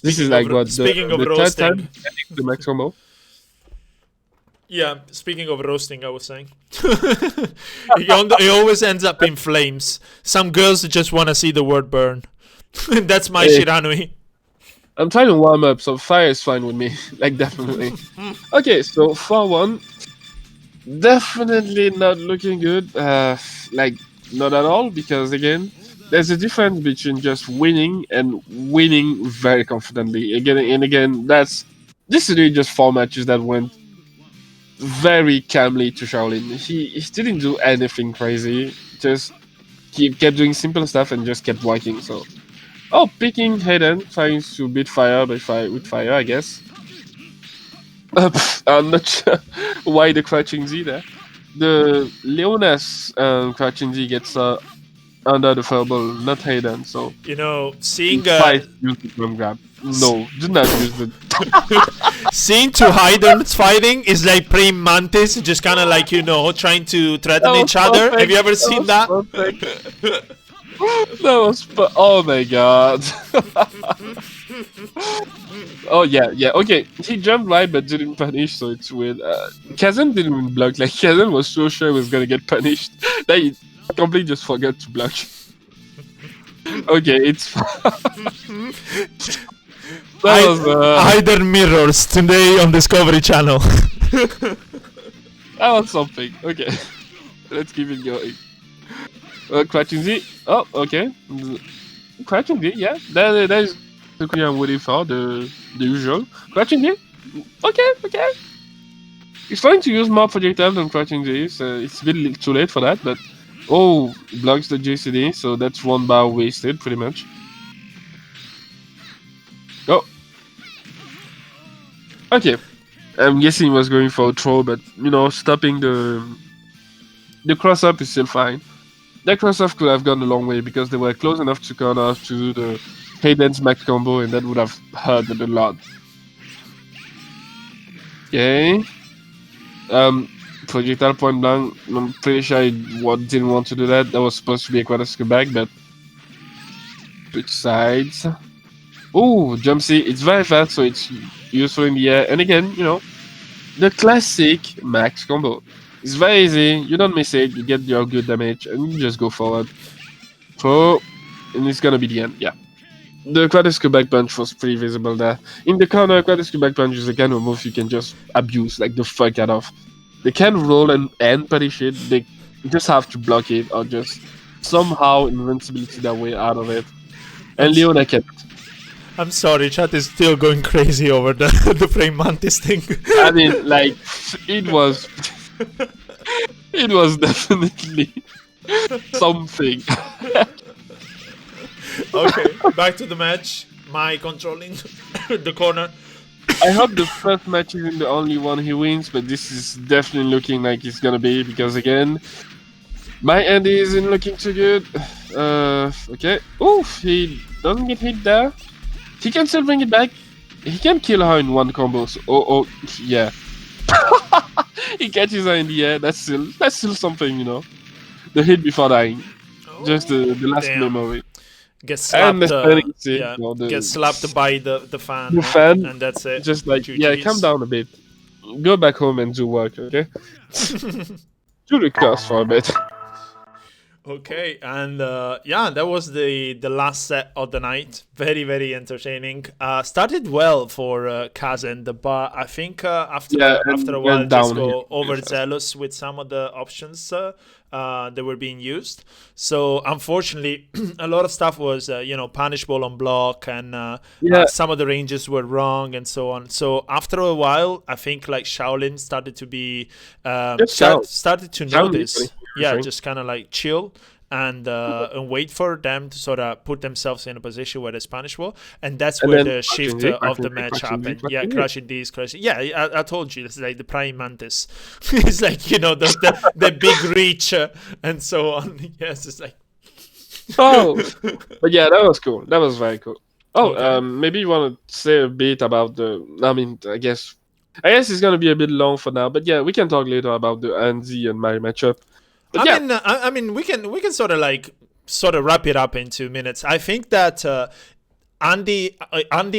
This is like what the third roasting. time the max combo. Yeah, speaking of roasting, I was saying. He always ends up in flames. Some girls just want to see the word burn. That's my Shiranui. I'm trying to warm up, so fire is fine with me. Like, definitely. Okay, so 4-1. Definitely not looking good. Like, not at all, because again, there's a difference between just winning and winning very confidently. Again and again, this is really just 4 matches that went very calmly to Shaolin. He didn't do anything crazy. Just he kept doing simple stuff and just kept working. So, picking Hayden, trying to beat fire with fire, I guess. I'm not sure why the crouching Z there. The Leona's crouching Z gets under the fireball, not Hayden. So seeing use the drum grab. No, do not use the. Seeing two Haydens fighting is like Prime Mantis, just kind of like trying to threaten each other. Perfect. Have you ever seen that? That was oh my god. Oh yeah, okay. He jumped right but didn't punish, so it's weird. Kazend didn't even block. Like Kazend was so sure he was gonna get punished that he completely just forgot to block. Okay, it's Hidden mirrors today on Discovery Channel. That was something. Okay, let's keep it going. Crouching Z. Oh, okay. Crouching Z, yeah. That is the thing I'm waiting for, the usual. Crouching Z. Okay. He's trying to use more projectile than Crouching Z, so it's a bit too late for that, but blocks the JCD, so that's 1 bar wasted, pretty much. Oh. Okay. I'm guessing he was going for a throw, but, stopping the cross-up is still fine. That cross-up could have gone a long way because they were close enough to corner to do the Hayden's max combo, and that would have hurt a lot. Okay. Projectile point blank. I'm pretty sure he didn't want to do that. That was supposed to be a quadruple back, but switch sides. Oh, jump C. It's very fast, so it's useful in the air. And again, the classic max combo. It's very easy. You don't miss it. You get your good damage, and you just go forward. And it's gonna be the end. Yeah. The quadruple back punch was pretty visible there. In the corner, quadruple back punch is the kind of move you can just abuse, like the fuck out of. They can roll and punish it. They just have to block it or just somehow invincibility their way out of it. And Leona kept it. I'm sorry, chat is still going crazy over the Prime Mantis thing. I mean, like, it was definitely something. Okay, back to the match. My controlling the corner. I hope the first match isn't the only one he wins, but this is definitely looking like it's gonna be, because again, my Andy isn't looking too good. Okay. Oof, he doesn't get hit there. He can still bring it back. He can kill her in 1 combo. So, yeah. He catches her in the air. That's still something, The hit before dying. Just the last memory. Gets slapped. Gets slapped by the fan. The fan, and that's it. Just like, calm down a bit. Go back home and do work, okay? Do the curse for a bit. Okay, and yeah, that was the last set of the night. Very very entertaining. Started well for Kazend, but I think Yeah, after a and while went just downhill go really fast. overzealous with some of the options that were being used. So unfortunately, a lot of stuff was punishable on block, and Yeah, some of the ranges were wrong and so on. So after a while, I think like Shaolin started to be just count. started to Count usually notice, yeah, everything. just kind of like chill and wait for them to sort of put themselves in a position where it's punishable, and that's And where then the shift of the match happened. Yeah, crushing these, crushing. Yeah, I told you, it's like the prime mantis. It's like the big reach and so on. Yes, it's like Oh, but yeah, that was cool. That was very cool. Oh, okay. maybe you want to say a bit about the. I mean, I guess it's gonna be a bit long for now. But yeah, we can talk later about the Andy and Mary matchup. But yeah, I mean, we can sort of wrap it up in 2 minutes. I think that Andy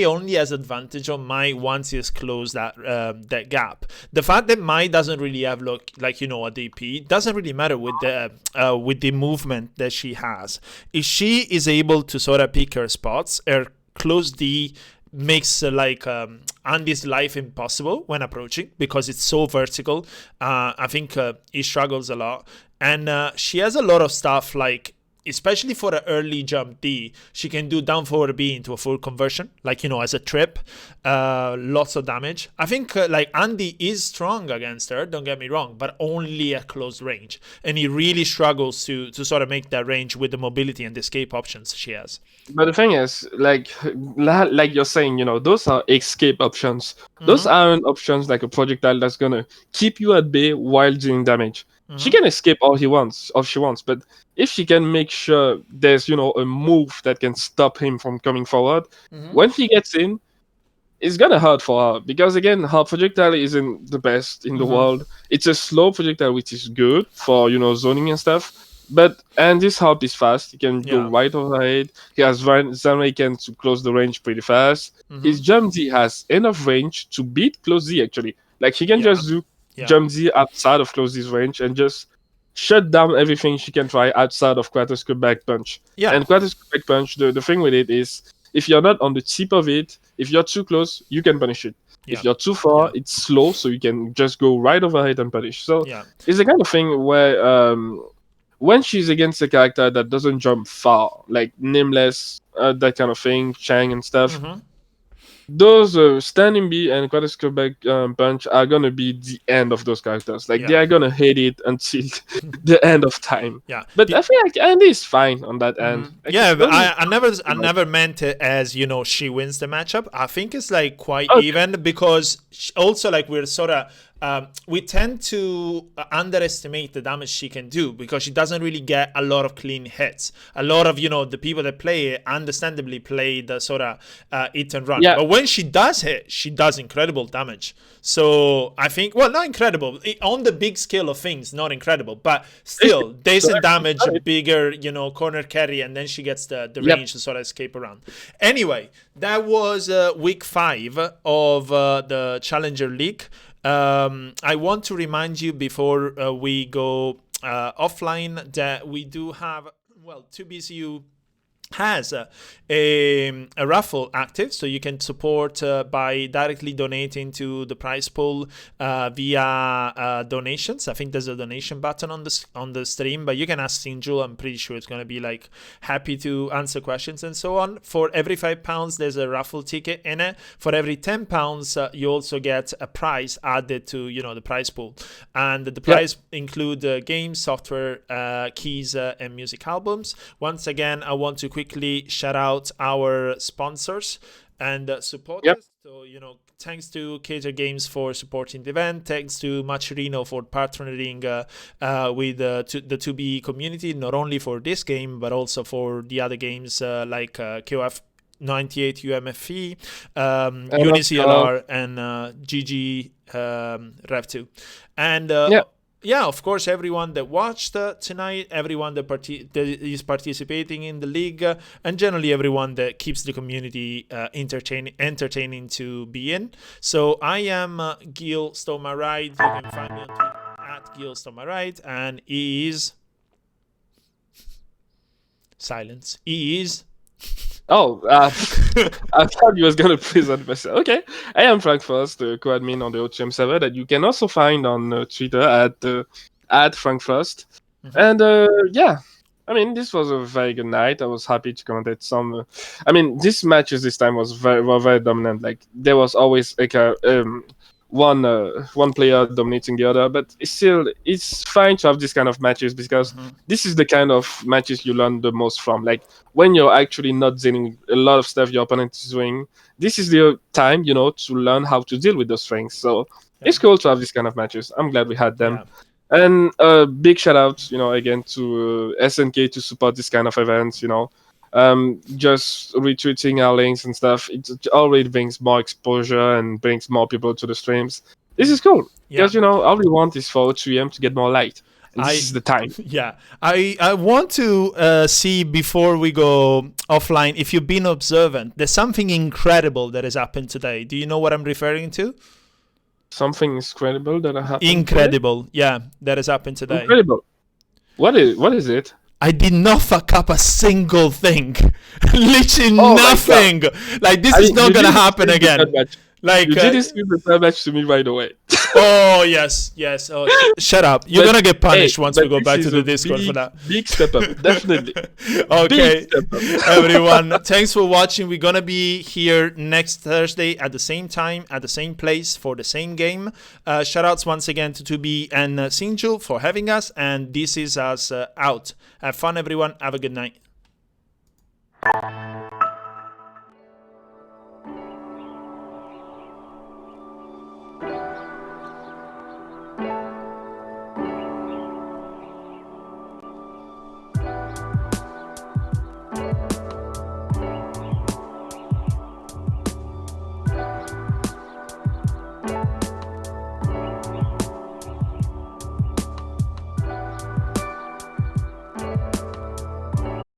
only has advantage on Mai once he's closed that gap. The fact that Mai doesn't really have a DP doesn't really matter with the movement that she has. If she is able to sort of pick her spots, her close D makes Andy's life impossible when approaching because it's so vertical. I think he struggles a lot, and she has a lot of stuff like, especially for an early jump D, she can do down forward B into a full conversion, as a trip, lots of damage. I think Andy is strong against her, don't get me wrong, but only at close range, and he really struggles to sort of make that range with the mobility and the escape options she has. but the thing is, like you're saying, those are escape options. Those Mm-hmm. aren't options like a projectile that's gonna keep you at bay while doing damage. She Mm-hmm. can escape all she wants, but if she can make sure there's a move that can stop him from coming forward, Mm-hmm. when he gets in, it's gonna hurt for her because again, her projectile isn't the best in the Mm-hmm. world. It's a slow projectile, which is good for zoning and stuff. But Andy's harp is fast. He can go Yeah. right overhead. He has Zanraken to close the range pretty fast. Mm-hmm. His jump Z has enough range to beat close Z actually. Like he can Yeah. just do Yeah. jump Z outside of close Z's range and just shut down everything she can try outside of Kratos' back punch. Yeah. And Kratos' back punch, the thing with it is if you're not on the tip of it, if you're too close, you can punish it. Yeah. If you're too far, Yeah. it's slow, so you can just go right over it and punish. So Yeah. it's the kind of thing where when she's against a character that doesn't jump far, like Nameless, that kind of thing, Chang and stuff, Mm-hmm. those standing B and Kratos' back punch are gonna be the end of those characters. Like they Yeah. are gonna hate it until the end of time. Yeah. But I feel like Andy is fine on that end. Like Yeah, it but doesn't. I never meant it as she wins the matchup. I think it's like quite Okay. even because also like we're sort of we tend to underestimate the damage she can do because she doesn't really get a lot of clean hits. A lot of the people that play it understandably play the sort of hit and run. Yeah. But when she does hit, she does incredible damage. So I think, well, not incredible on the big scale of things, not incredible, but still decent damage, bigger, corner carry, and then she gets the range to sort of escape around. Anyway, that was week 5 of the Challenger League. I want to remind you before we go offline that we do have, 2BCU has a raffle active, so you can support by directly donating to the prize pool via donations. I think there's a donation button on the stream, but you can ask Sinju. I'm pretty sure it's going to be like happy to answer questions and so on. For every £5 there's a raffle ticket in it. For every £10 you also get a prize added to the prize pool, and the prize include games, software, keys, and music albums. Once again, I want to quickly shout out our sponsors and supporters. So, thanks to Cater Games for supporting the event. Thanks to Macerino for partnering with the 2B community, not only for this game, but also for the other games like KoF98UMFE, UniCLR, and GG Rev2. And yeah, of course, everyone that watched tonight, everyone that is participating in the league, and generally everyone that keeps the community entertaining to be in. So I am Gillstolemyride. You can find me on Twitter at Gillstolemyride, and he is Silence. He is. Oh, I thought you was gonna present myself. Okay, I am Frank Frost, the co-admin on the KoF02UM server that you can also find on Twitter at Frank Frost. And yeah, I mean, this was a very good night. I was happy to commentate some. I mean, these matches this time were very dominant. Like there was always like a one player dominating the other, but it's fine to have this kind of matches because this is the kind of matches you learn the most from. Like when you're actually not dealing a lot of stuff your opponent is doing, this is the time, you know, to learn how to deal with those things. So it's cool to have this kind of matches. I'm glad we had them. And big shout out, you know, again to SNK to support this kind of events, you know. Just retweeting our links and stuff, it already brings more exposure and brings more people to the streams. This is cool because, you know, all we want is for KoF02UM to get more light. And this is the time. Yeah, I want to see before we go offline if you've been observant. There's something incredible that has happened today. Do you know what I'm referring to? Something incredible that happened. Incredible, yeah, that has happened today. Incredible. What is it? I did not fuck up a single thing. Literally nothing. Like this is not gonna happen again. Like you didn't stream the third match to me right away. Oh yes. Oh, shut up! You're gonna get punished once we go back to the Discord for that. Big step up, definitely. Okay, everyone, thanks for watching. We're gonna be here next Thursday at the same time, at the same place for the same game. Shoutouts once again to 2B and Sinju for having us, and this is us out. Have fun, everyone. Have a good night.